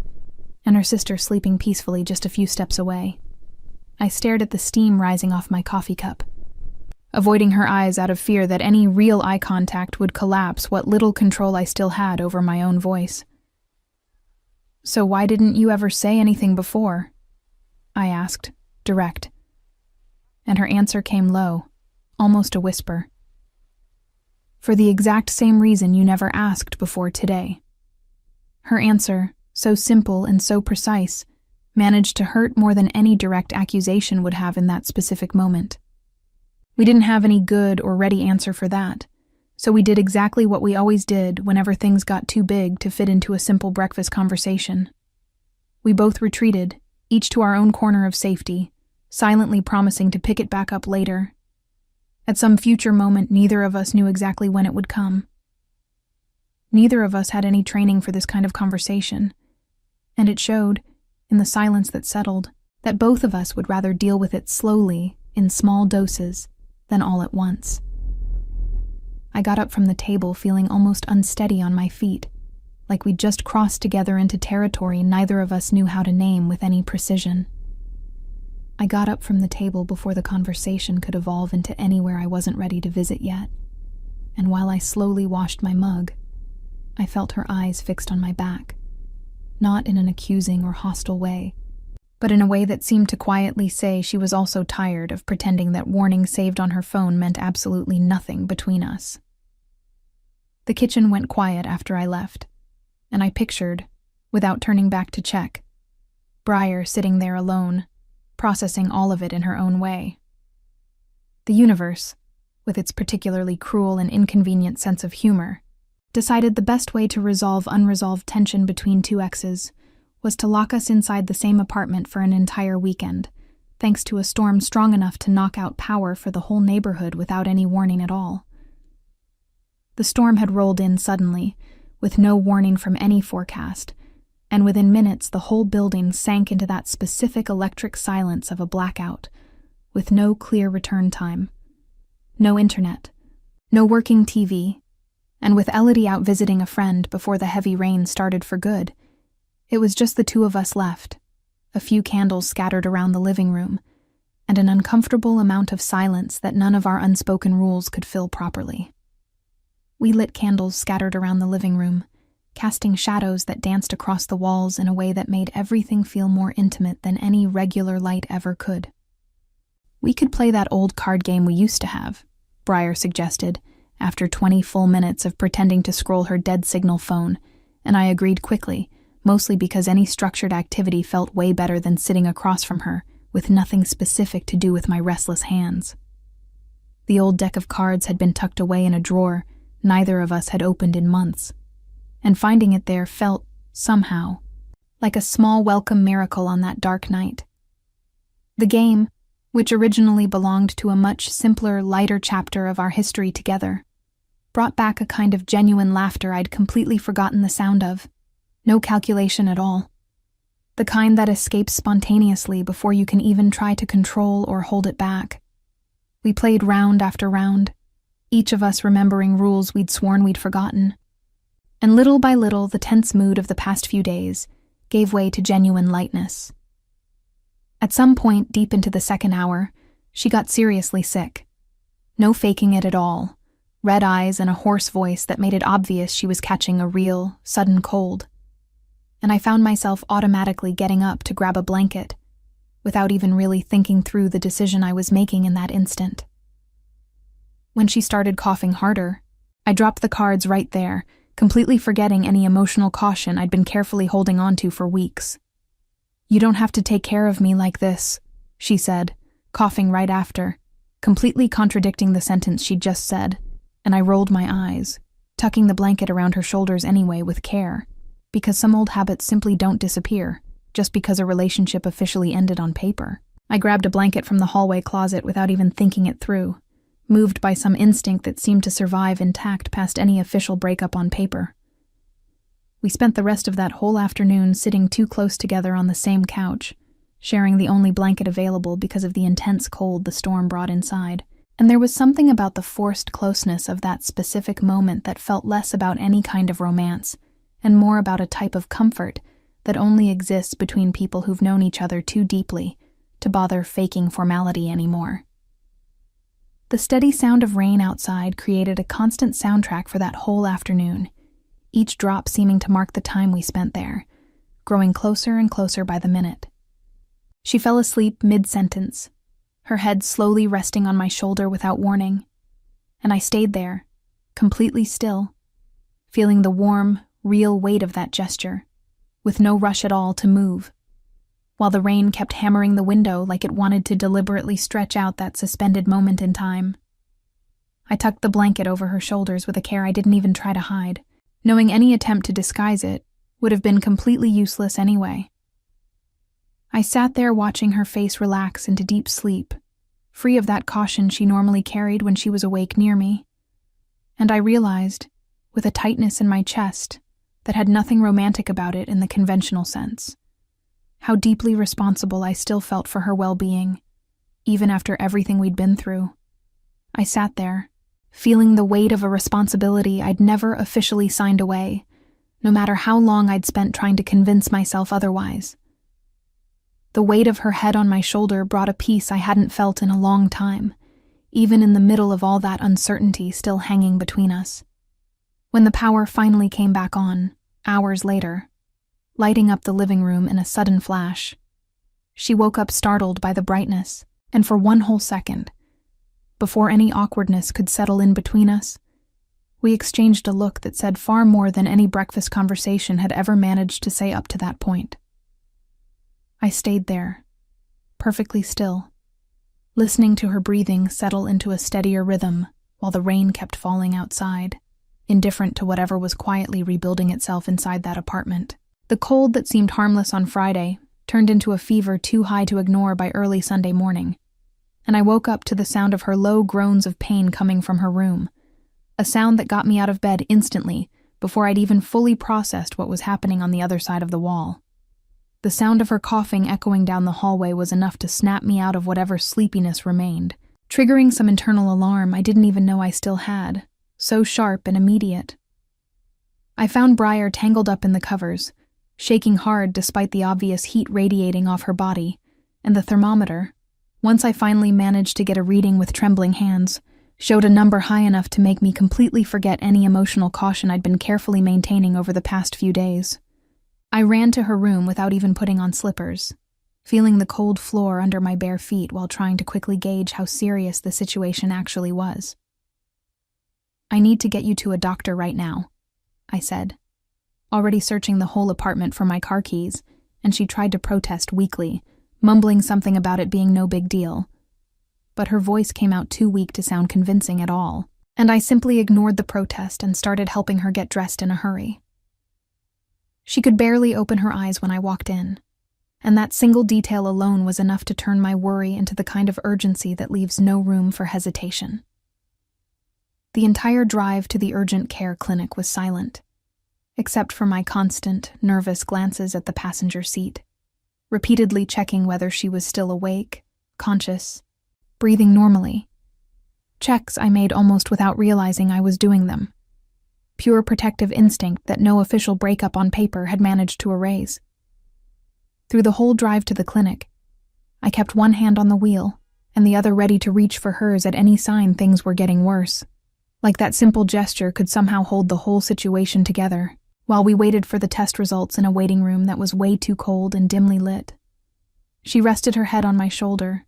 and her sister sleeping peacefully just a few steps away. I stared at the steam rising off my coffee cup, avoiding her eyes out of fear that any real eye contact would collapse what little control I still had over my own voice. "So why didn't you ever say anything before?" I asked, direct. And her answer came low, almost a whisper. "For the exact same reason you never asked before today." Her answer, so simple and so precise, managed to hurt more than any direct accusation would have in that specific moment. We didn't have any good or ready answer for that, So we did exactly what we always did whenever things got too big to fit into a simple breakfast conversation. We both retreated, each to our own corner of safety, silently promising to pick it back up later. At some future moment, neither of us knew exactly when it would come. Neither of us had any training for this kind of conversation, and it showed, in the silence that settled, that both of us would rather deal with it slowly, in small doses, than all at once. I got up from the table feeling almost unsteady on my feet, like we'd just crossed together into territory neither of us knew how to name with any precision. I got up from the table before the conversation could evolve into anywhere I wasn't ready to visit yet, and while I slowly washed my mug, I felt her eyes fixed on my back, not in an accusing or hostile way, but in a way that seemed to quietly say she was also tired of pretending that warnings saved on her phone meant absolutely nothing between us. The kitchen went quiet after I left, and I pictured, without turning back to check, Briar sitting there alone, processing all of it in her own way. The universe, with its particularly cruel and inconvenient sense of humor, decided the best way to resolve unresolved tension between two exes was to lock us inside the same apartment for an entire weekend, thanks to a storm strong enough to knock out power for the whole neighborhood without any warning at all. The storm had rolled in suddenly, with no warning from any forecast, and within minutes the whole building sank into that specific electric silence of a blackout, with no clear return time, no internet, no working TV, and with Elodie out visiting a friend before the heavy rain started for good, it was just the two of us left, a few candles scattered around the living room, and an uncomfortable amount of silence that none of our unspoken rules could fill properly. We lit candles scattered around the living room, casting shadows that danced across the walls in a way that made everything feel more intimate than any regular light ever could. "We could play that old card game we used to have," Briar suggested, after 20 full minutes of pretending to scroll her dead signal phone, and I agreed quickly, mostly because any structured activity felt way better than sitting across from her, with nothing specific to do with my restless hands. The old deck of cards had been tucked away in a drawer neither of us had opened in months, and finding it there felt, somehow, like a small welcome miracle on that dark night. The game, which originally belonged to a much simpler, lighter chapter of our history together, brought back a kind of genuine laughter I'd completely forgotten the sound of. No calculation at all. The kind that escapes spontaneously before you can even try to control or hold it back. We played round after round, each of us remembering rules we'd sworn we'd forgotten. And little by little, the tense mood of the past few days gave way to genuine lightness. At some point, deep into the second hour, she got seriously sick. No faking it at all. Red eyes and a hoarse voice that made it obvious she was catching a real, sudden cold. And I found myself automatically getting up to grab a blanket, without even really thinking through the decision I was making in that instant. When she started coughing harder, I dropped the cards right there, completely forgetting any emotional caution I'd been carefully holding on to for weeks. "You don't have to take care of me like this," she said, coughing right after, completely contradicting the sentence she'd just said, and I rolled my eyes, tucking the blanket around her shoulders anyway with care, because some old habits simply don't disappear, just because a relationship officially ended on paper. I grabbed a blanket from the hallway closet without even thinking it through, moved by some instinct that seemed to survive intact past any official breakup on paper. We spent the rest of that whole afternoon sitting too close together on the same couch, sharing the only blanket available because of the intense cold the storm brought inside. And there was something about the forced closeness of that specific moment that felt less about any kind of romance, and more about a type of comfort that only exists between people who've known each other too deeply to bother faking formality anymore. The steady sound of rain outside created a constant soundtrack for that whole afternoon, each drop seeming to mark the time we spent there, growing closer and closer by the minute. She fell asleep mid-sentence, her head slowly resting on my shoulder without warning, and I stayed there, completely still, feeling the warm, real weight of that gesture, with no rush at all to move, while the rain kept hammering the window like it wanted to deliberately stretch out that suspended moment in time. I tucked the blanket over her shoulders with a care I didn't even try to hide, knowing any attempt to disguise it would have been completely useless anyway. I sat there watching her face relax into deep sleep, free of that caution she normally carried when she was awake near me. And I realized, with a tightness in my chest that had nothing romantic about it in the conventional sense, how deeply responsible I still felt for her well-being, even after everything we'd been through. I sat there, feeling the weight of a responsibility I'd never officially signed away, no matter how long I'd spent trying to convince myself otherwise. The weight of her head on my shoulder brought a peace I hadn't felt in a long time, even in the middle of all that uncertainty still hanging between us. When the power finally came back on, hours later, lighting up the living room in a sudden flash, she woke up startled by the brightness, and for one whole second, before any awkwardness could settle in between us, we exchanged a look that said far more than any breakfast conversation had ever managed to say up to that point. I stayed there, perfectly still, listening to her breathing settle into a steadier rhythm while the rain kept falling outside, indifferent to whatever was quietly rebuilding itself inside that apartment. The cold that seemed harmless on Friday turned into a fever too high to ignore by early Sunday morning, and I woke up to the sound of her low groans of pain coming from her room, a sound that got me out of bed instantly before I'd even fully processed what was happening on the other side of the wall. The sound of her coughing echoing down the hallway was enough to snap me out of whatever sleepiness remained, triggering some internal alarm I didn't even know I still had, so sharp and immediate. I found Briar tangled up in the covers, shaking hard despite the obvious heat radiating off her body, and the thermometer, once I finally managed to get a reading with trembling hands, showed a number high enough to make me completely forget any emotional caution I'd been carefully maintaining over the past few days. I ran to her room without even putting on slippers, feeling the cold floor under my bare feet while trying to quickly gauge how serious the situation actually was. "I need to get you to a doctor right now," I said, already searching the whole apartment for my car keys, and she tried to protest weakly, mumbling something about it being no big deal. But her voice came out too weak to sound convincing at all, and I simply ignored the protest and started helping her get dressed in a hurry. She could barely open her eyes when I walked in, and that single detail alone was enough to turn my worry into the kind of urgency that leaves no room for hesitation. The entire drive to the urgent care clinic was silent, except for my constant, nervous glances at the passenger seat, repeatedly checking whether she was still awake, conscious, breathing normally. Checks I made almost without realizing I was doing them. Pure protective instinct that no official breakup on paper had managed to erase. Through the whole drive to the clinic, I kept one hand on the wheel and the other ready to reach for hers at any sign things were getting worse. Like that simple gesture could somehow hold the whole situation together, while we waited for the test results in a waiting room that was way too cold and dimly lit. She rested her head on my shoulder,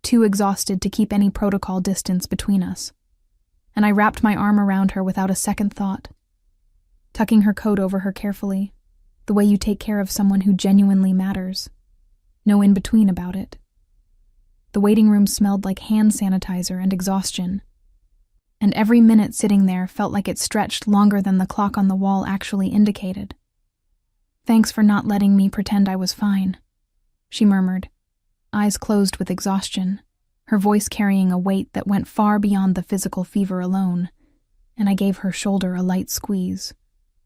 too exhausted to keep any protocol distance between us, and I wrapped my arm around her without a second thought, tucking her coat over her carefully, the way you take care of someone who genuinely matters. No in-between about it. The waiting room smelled like hand sanitizer and exhaustion, and every minute sitting there felt like it stretched longer than the clock on the wall actually indicated. "Thanks for not letting me pretend I was fine," she murmured, eyes closed with exhaustion, her voice carrying a weight that went far beyond the physical fever alone, and I gave her shoulder a light squeeze,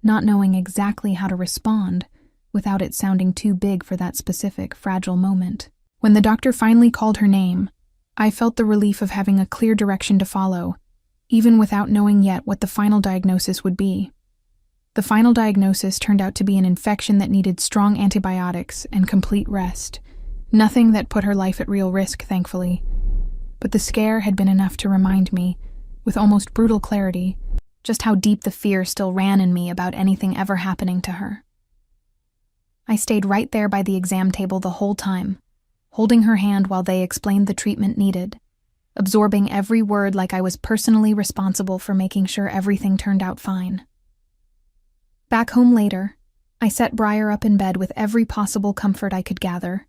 not knowing exactly how to respond without it sounding too big for that specific, fragile moment. When the doctor finally called her name, I felt the relief of having a clear direction to follow, even without knowing yet what the final diagnosis would be. The final diagnosis turned out to be an infection that needed strong antibiotics and complete rest. Nothing that put her life at real risk, thankfully. But the scare had been enough to remind me, with almost brutal clarity, just how deep the fear still ran in me about anything ever happening to her. I stayed right there by the exam table the whole time, holding her hand while they explained the treatment needed, absorbing every word like I was personally responsible for making sure everything turned out fine. Back home later, I set Briar up in bed with every possible comfort I could gather.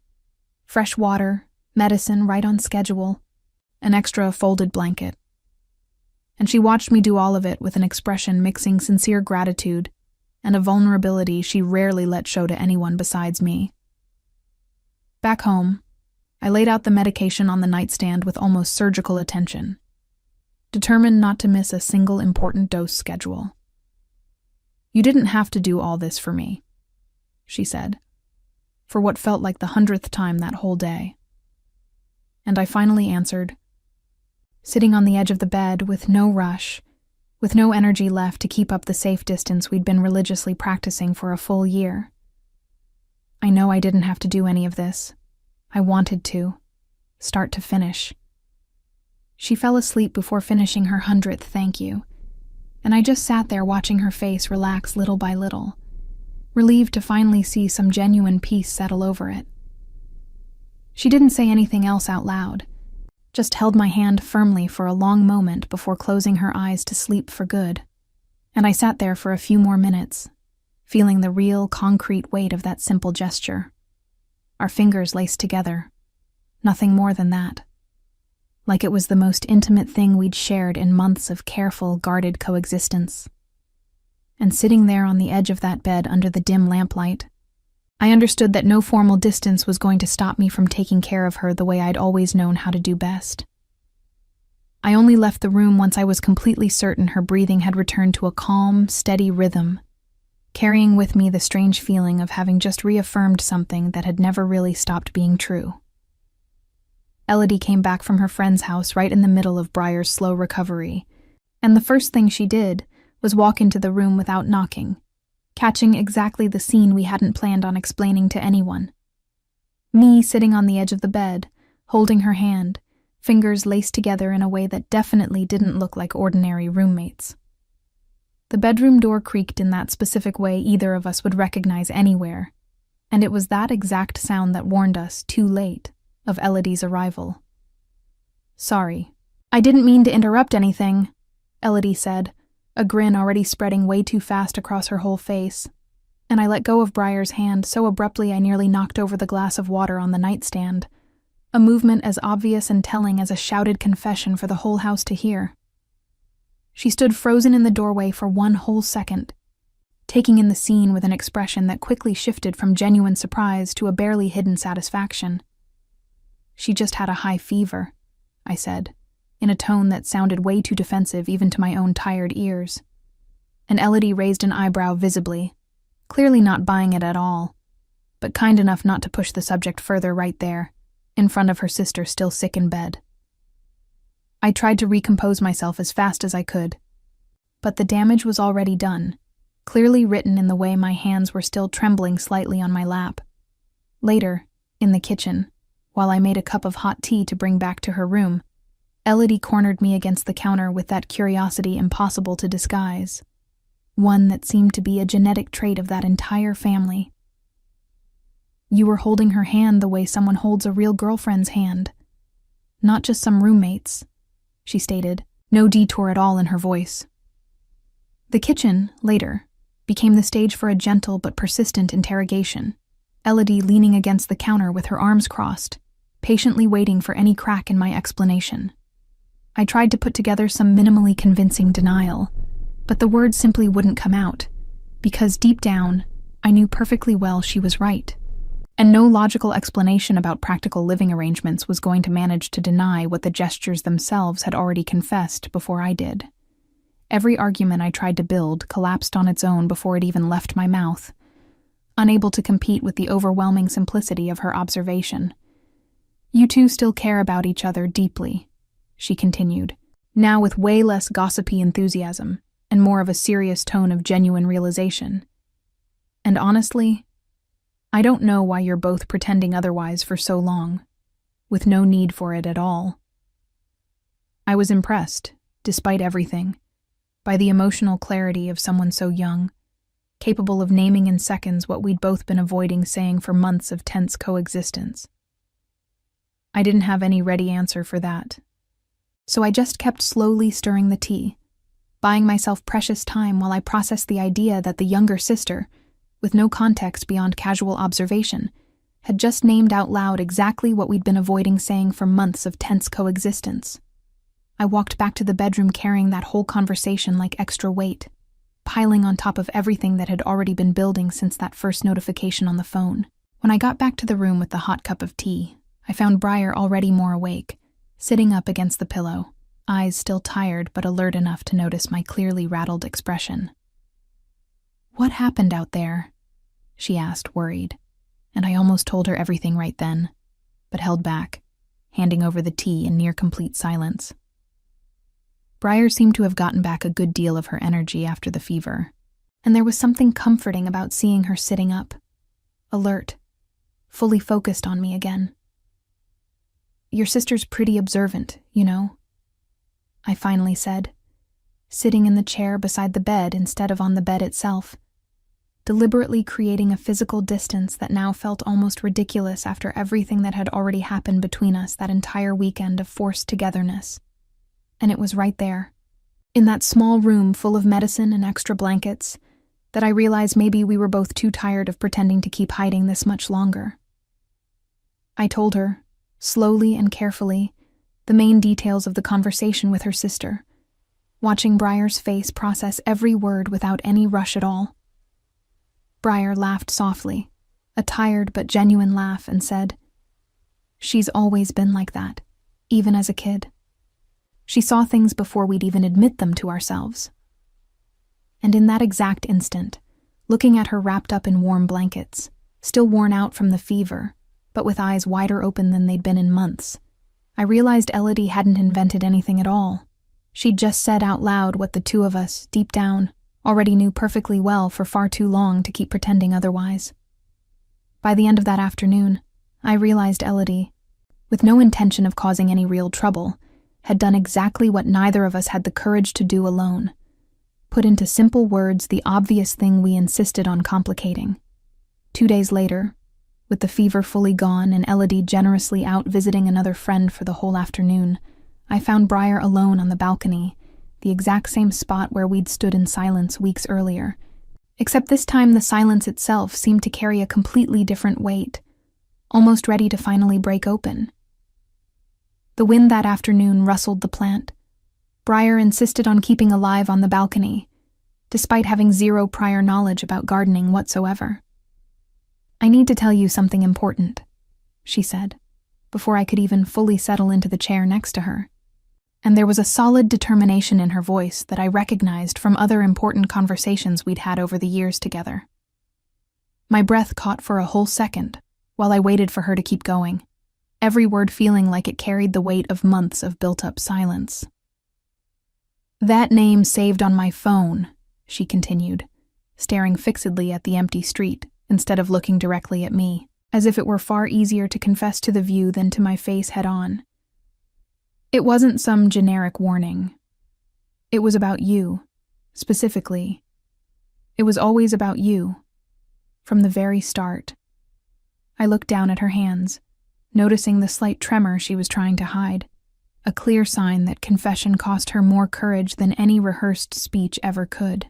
Fresh water, medicine right on schedule, an extra folded blanket. and she watched me do all of it with an expression mixing sincere gratitude and a vulnerability she rarely let show to anyone besides me. Back home, I laid out the medication on the nightstand with almost surgical attention, determined not to miss a single important dose schedule. "You didn't have to do all this for me," she said, for what felt like the 100th time that whole day. And I finally answered, sitting on the edge of the bed with no rush, with no energy left to keep up the safe distance we'd been religiously practicing for a full year. "I know I didn't have to do any of this. I wanted to, start to finish." She fell asleep before finishing her 100th thank you, and I just sat there watching her face relax little by little, relieved to finally see some genuine peace settle over it. She didn't say anything else out loud, just held my hand firmly for a long moment before closing her eyes to sleep for good, and I sat there for a few more minutes, feeling the real, concrete weight of that simple gesture. Our fingers laced together, nothing more than that. Like it was the most intimate thing we'd shared in months of careful, guarded coexistence. And sitting there on the edge of that bed under the dim lamplight, I understood that no formal distance was going to stop me from taking care of her the way I'd always known how to do best. I only left the room once I was completely certain her breathing had returned to a calm, steady rhythm, carrying with me the strange feeling of having just reaffirmed something that had never really stopped being true. Elodie came back from her friend's house right in the middle of Briar's slow recovery, and the first thing she did was walk into the room without knocking, catching exactly the scene we hadn't planned on explaining to anyone. Me sitting on the edge of the bed, holding her hand, fingers laced together in a way that definitely didn't look like ordinary roommates. The bedroom door creaked in that specific way either of us would recognize anywhere, and it was that exact sound that warned us, too late, of Elodie's arrival. "Sorry, I didn't mean to interrupt anything," Elodie said, a grin already spreading way too fast across her whole face, and I let go of Briar's hand so abruptly I nearly knocked over the glass of water on the nightstand, a movement as obvious and telling as a shouted confession for the whole house to hear. She stood frozen in the doorway for one whole second, taking in the scene with an expression that quickly shifted from genuine surprise to a barely hidden satisfaction. "She just had a high fever," I said, in a tone that sounded way too defensive even to my own tired ears. And Elodie raised an eyebrow visibly, clearly not buying it at all, but kind enough not to push the subject further right there, in front of her sister still sick in bed. I tried to recompose myself as fast as I could, but the damage was already done, clearly written in the way my hands were still trembling slightly on my lap. Later, in the kitchen, while I made a cup of hot tea to bring back to her room, Elodie cornered me against the counter with that curiosity impossible to disguise, one that seemed to be a genetic trait of that entire family. "You were holding her hand the way someone holds a real girlfriend's hand, not just some roommates," she stated, no detour at all in her voice. The kitchen, later, became the stage for a gentle but persistent interrogation, Elodie leaning against the counter with her arms crossed, patiently waiting for any crack in my explanation. I tried to put together some minimally convincing denial, but the words simply wouldn't come out, because deep down, I knew perfectly well she was right, and no logical explanation about practical living arrangements was going to manage to deny what the gestures themselves had already confessed before I did. Every argument I tried to build collapsed on its own before it even left my mouth, unable to compete with the overwhelming simplicity of her observation. "You two still care about each other deeply," she continued, now with way less gossipy enthusiasm and more of a serious tone of genuine realization. "And honestly, I don't know why you're both pretending otherwise for so long, with no need for it at all." I was impressed, despite everything, by the emotional clarity of someone so young, capable of naming in seconds what we'd both been avoiding saying for months of tense coexistence. I didn't have any ready answer for that, so I just kept slowly stirring the tea, buying myself precious time while I processed the idea that the younger sister, with no context beyond casual observation, had just named out loud exactly what we'd been avoiding saying for months of tense coexistence. I walked back to the bedroom carrying that whole conversation like extra weight, piling on top of everything that had already been building since that first notification on the phone. When I got back to the room with the hot cup of tea, I found Briar already more awake, sitting up against the pillow, eyes still tired but alert enough to notice my clearly rattled expression. "What happened out there?" she asked, worried, and I almost told her everything right then, but held back, handing over the tea in near complete silence. Briar seemed to have gotten back a good deal of her energy after the fever, and there was something comforting about seeing her sitting up, alert, fully focused on me again. "Your sister's pretty observant, you know," I finally said, sitting in the chair beside the bed instead of on the bed itself, deliberately creating a physical distance that now felt almost ridiculous after everything that had already happened between us that entire weekend of forced togetherness. And it was right there, in that small room full of medicine and extra blankets, that I realized maybe we were both too tired of pretending to keep hiding this much longer. I told her, slowly and carefully, the main details of the conversation with her sister, watching Briar's face process every word without any rush at all. Briar laughed softly, a tired but genuine laugh, and said, "She's always been like that, even as a kid. She saw things before we'd even admit them to ourselves." And in that exact instant, looking at her wrapped up in warm blankets, still worn out from the fever, but with eyes wider open than they'd been in months, I realized Elodie hadn't invented anything at all. She'd just said out loud what the two of us, deep down, already knew perfectly well for far too long to keep pretending otherwise. By the end of that afternoon, I realized Elodie, with no intention of causing any real trouble, had done exactly what neither of us had the courage to do alone: put into simple words the obvious thing we insisted on complicating. 2 days later, with the fever fully gone and Elodie generously out visiting another friend for the whole afternoon, I found Briar alone on the balcony, the exact same spot where we'd stood in silence weeks earlier, except this time the silence itself seemed to carry a completely different weight, almost ready to finally break open. The wind that afternoon rustled the plant. Briar insisted on keeping alive on the balcony, despite having zero prior knowledge about gardening whatsoever. "I need to tell you something important," she said, before I could even fully settle into the chair next to her. And there was a solid determination in her voice that I recognized from other important conversations we'd had over the years together. My breath caught for a whole second while I waited for her to keep going, every word feeling like it carried the weight of months of built-up silence. "That name saved on my phone," she continued, staring fixedly at the empty street instead of looking directly at me, as if it were far easier to confess to the view than to my face head-on. "It wasn't some generic warning. It was about you, specifically. It was always about you, from the very start." I looked down at her hands, noticing the slight tremor she was trying to hide, a clear sign that confession cost her more courage than any rehearsed speech ever could.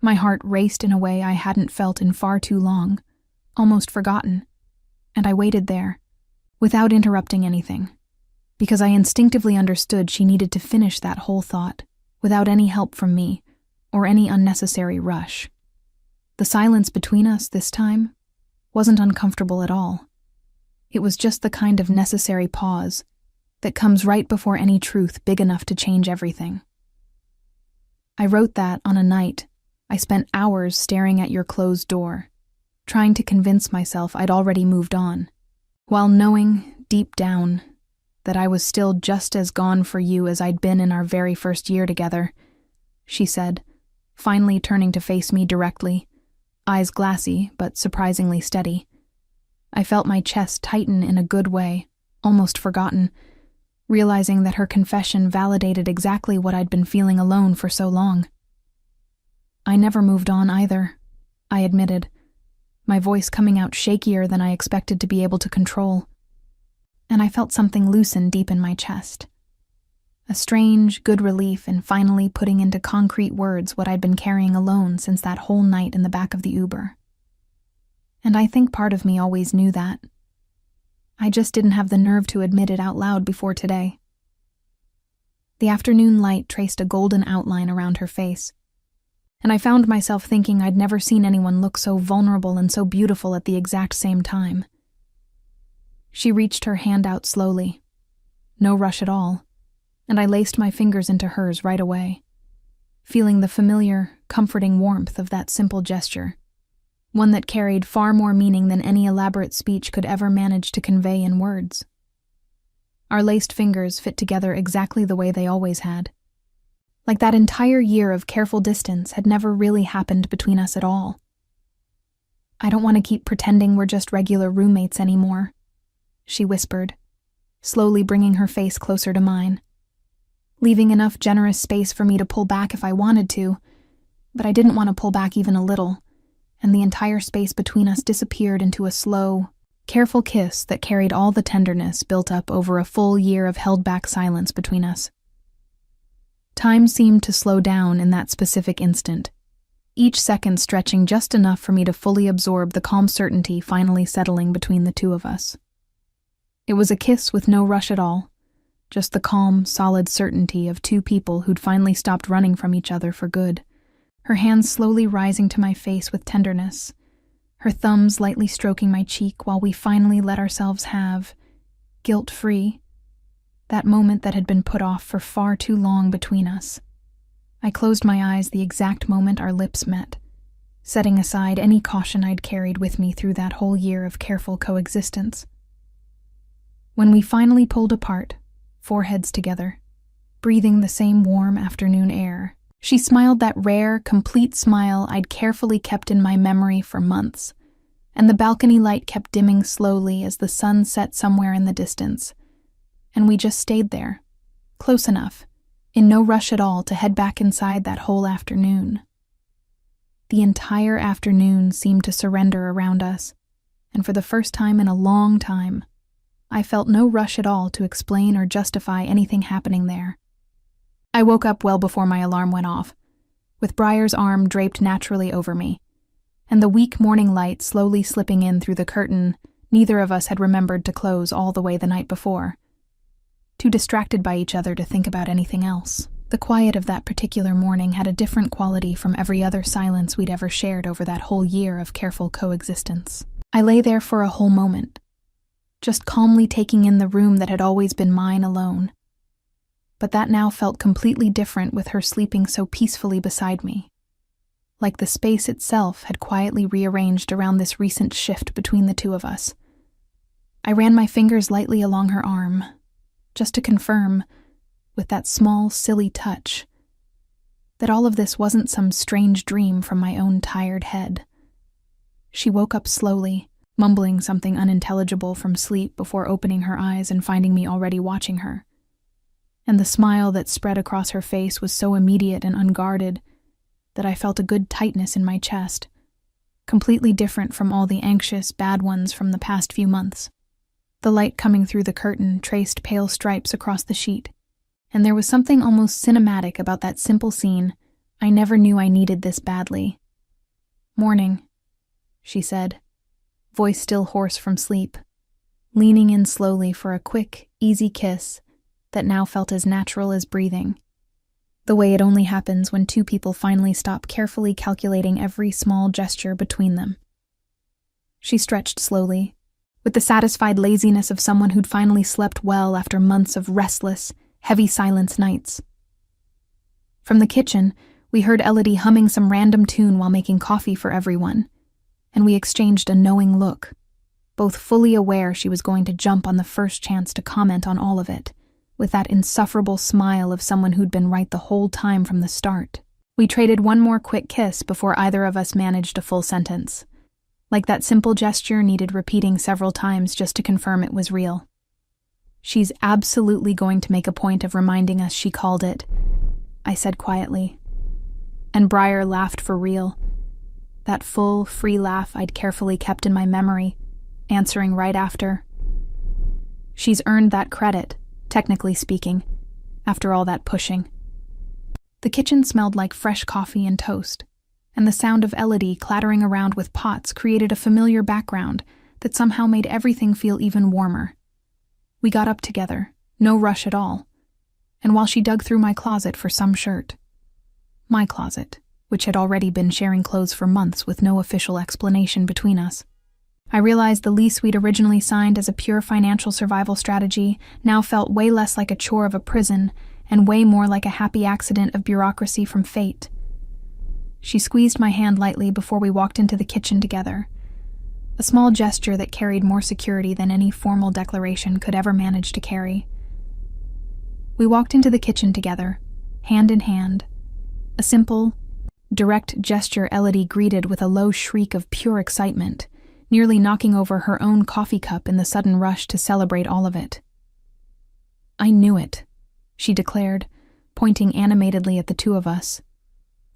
My heart raced in a way I hadn't felt in far too long, almost forgotten, and I waited there, without interrupting anything, because I instinctively understood she needed to finish that whole thought, without any help from me, or any unnecessary rush. The silence between us this time wasn't uncomfortable at all. It was just the kind of necessary pause that comes right before any truth big enough to change everything. "I wrote that on a night I spent hours staring at your closed door, trying to convince myself I'd already moved on, while knowing, deep down, that I was still just as gone for you as I'd been in our very first year together," she said, finally turning to face me directly, eyes glassy but surprisingly steady. I felt my chest tighten in a good way, almost forgotten, realizing that her confession validated exactly what I'd been feeling alone for so long. "I never moved on either," I admitted, my voice coming out shakier than I expected to be able to control. And I felt something loosen deep in my chest. A strange, good relief in finally putting into concrete words what I'd been carrying alone since that whole night in the back of the Uber. And I think part of me always knew that. I just didn't have the nerve to admit it out loud before today. The afternoon light traced a golden outline around her face, and I found myself thinking I'd never seen anyone look so vulnerable and so beautiful at the exact same time. She reached her hand out slowly. No rush at all, and I laced my fingers into hers right away, feeling the familiar, comforting warmth of that simple gesture, one that carried far more meaning than any elaborate speech could ever manage to convey in words. Our laced fingers fit together exactly the way they always had. Like that entire year of careful distance had never really happened between us at all. "I don't want to keep pretending we're just regular roommates anymore," she whispered, slowly bringing her face closer to mine, leaving enough generous space for me to pull back if I wanted to, but I didn't want to pull back even a little, and the entire space between us disappeared into a slow, careful kiss that carried all the tenderness built up over a full year of held-back silence between us. Time seemed to slow down in that specific instant, each second stretching just enough for me to fully absorb the calm certainty finally settling between the two of us. It was a kiss with no rush at all, just the calm, solid certainty of two people who'd finally stopped running from each other for good, her hands slowly rising to my face with tenderness, her thumbs lightly stroking my cheek while we finally let ourselves have, guilt-free, that moment that had been put off for far too long between us. I closed my eyes the exact moment our lips met, setting aside any caution I'd carried with me through that whole year of careful coexistence. When we finally pulled apart, foreheads together, breathing the same warm afternoon air, she smiled that rare, complete smile I'd carefully kept in my memory for months, and the balcony light kept dimming slowly as the sun set somewhere in the distance, and we just stayed there, close enough, in no rush at all to head back inside that whole afternoon. The entire afternoon seemed to surrender around us, and for the first time in a long time, I felt no rush at all to explain or justify anything happening there. I woke up well before my alarm went off, with Briar's arm draped naturally over me, and the weak morning light slowly slipping in through the curtain neither of us had remembered to close all the way the night before, too distracted by each other to think about anything else. The quiet of that particular morning had a different quality from every other silence we'd ever shared over that whole year of careful coexistence. I lay there for a whole moment, just calmly taking in the room that had always been mine alone. But that now felt completely different with her sleeping so peacefully beside me, like the space itself had quietly rearranged around this recent shift between the two of us. I ran my fingers lightly along her arm, just to confirm, with that small, silly touch, that all of this wasn't some strange dream from my own tired head. She woke up slowly, mumbling something unintelligible from sleep before opening her eyes and finding me already watching her. And the smile that spread across her face was so immediate and unguarded that I felt a good tightness in my chest, completely different from all the anxious, bad ones from the past few months. The light coming through the curtain traced pale stripes across the sheet, and there was something almost cinematic about that simple scene. I never knew I needed this badly. "Morning," she said, voice still hoarse from sleep, leaning in slowly for a quick, easy kiss that now felt as natural as breathing, the way it only happens when two people finally stop carefully calculating every small gesture between them. She stretched slowly, with the satisfied laziness of someone who'd finally slept well after months of restless, heavy silence nights. From the kitchen, we heard Elodie humming some random tune while making coffee for everyone, and we exchanged a knowing look, both fully aware she was going to jump on the first chance to comment on all of it, with that insufferable smile of someone who'd been right the whole time from the start. We traded one more quick kiss before either of us managed a full sentence, like that simple gesture needed repeating several times just to confirm it was real. "She's absolutely going to make a point of reminding us she called it," I said quietly. And Briar laughed for real, that full, free laugh I'd carefully kept in my memory, answering right after. "She's earned that credit, technically speaking, after all that pushing." The kitchen smelled like fresh coffee and toast, and the sound of Elodie clattering around with pots created a familiar background that somehow made everything feel even warmer. We got up together, no rush at all, and while she dug through my closet for some shirt. My closet, which had already been sharing clothes for months with no official explanation between us. I realized the lease we'd originally signed as a pure financial survival strategy now felt way less like a chore of a prison and way more like a happy accident of bureaucracy from fate. She squeezed my hand lightly before we walked into the kitchen together, a small gesture that carried more security than any formal declaration could ever manage to carry. We walked into the kitchen together, hand in hand, a simple, direct gesture Elodie greeted with a low shriek of pure excitement, nearly knocking over her own coffee cup in the sudden rush to celebrate all of it. "I knew it," she declared, pointing animatedly at the two of us.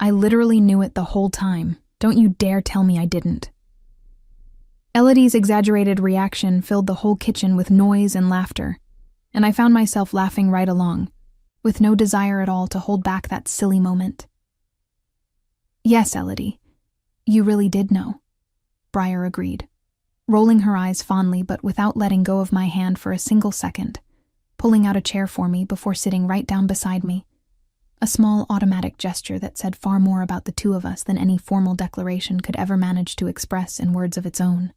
"I literally knew it the whole time. Don't you dare tell me I didn't." Elodie's exaggerated reaction filled the whole kitchen with noise and laughter, and I found myself laughing right along, with no desire at all to hold back that silly moment. "Yes, Elodie, you really did know," Briar agreed, rolling her eyes fondly but without letting go of my hand for a single second, pulling out a chair for me before sitting right down beside me, a small automatic gesture that said far more about the two of us than any formal declaration could ever manage to express in words of its own.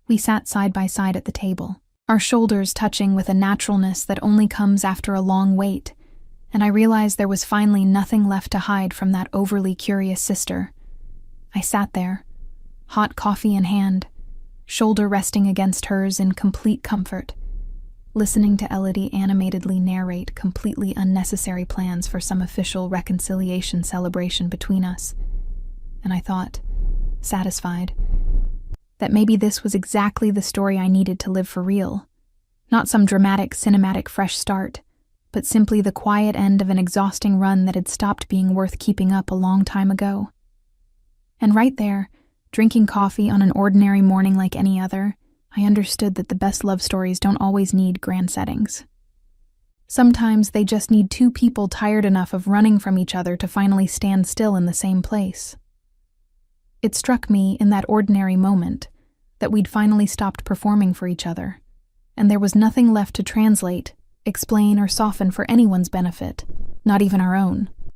We sat side by side at the table, our shoulders touching with a naturalness that only comes after a long wait, and I realized there was finally nothing left to hide from that overly curious sister. I sat there, hot coffee in hand, shoulder resting against hers in complete comfort, listening to Elodie animatedly narrate completely unnecessary plans for some official reconciliation celebration between us. And I thought, satisfied, that maybe this was exactly the story I needed to live for real. Not some dramatic, cinematic fresh start, but simply the quiet end of an exhausting run that had stopped being worth keeping up a long time ago. And right there, drinking coffee on an ordinary morning like any other, I understood that the best love stories don't always need grand settings. Sometimes they just need two people tired enough of running from each other to finally stand still in the same place. It struck me in that ordinary moment that we'd finally stopped performing for each other, and there was nothing left to translate, explain, or soften for anyone's benefit, not even our own.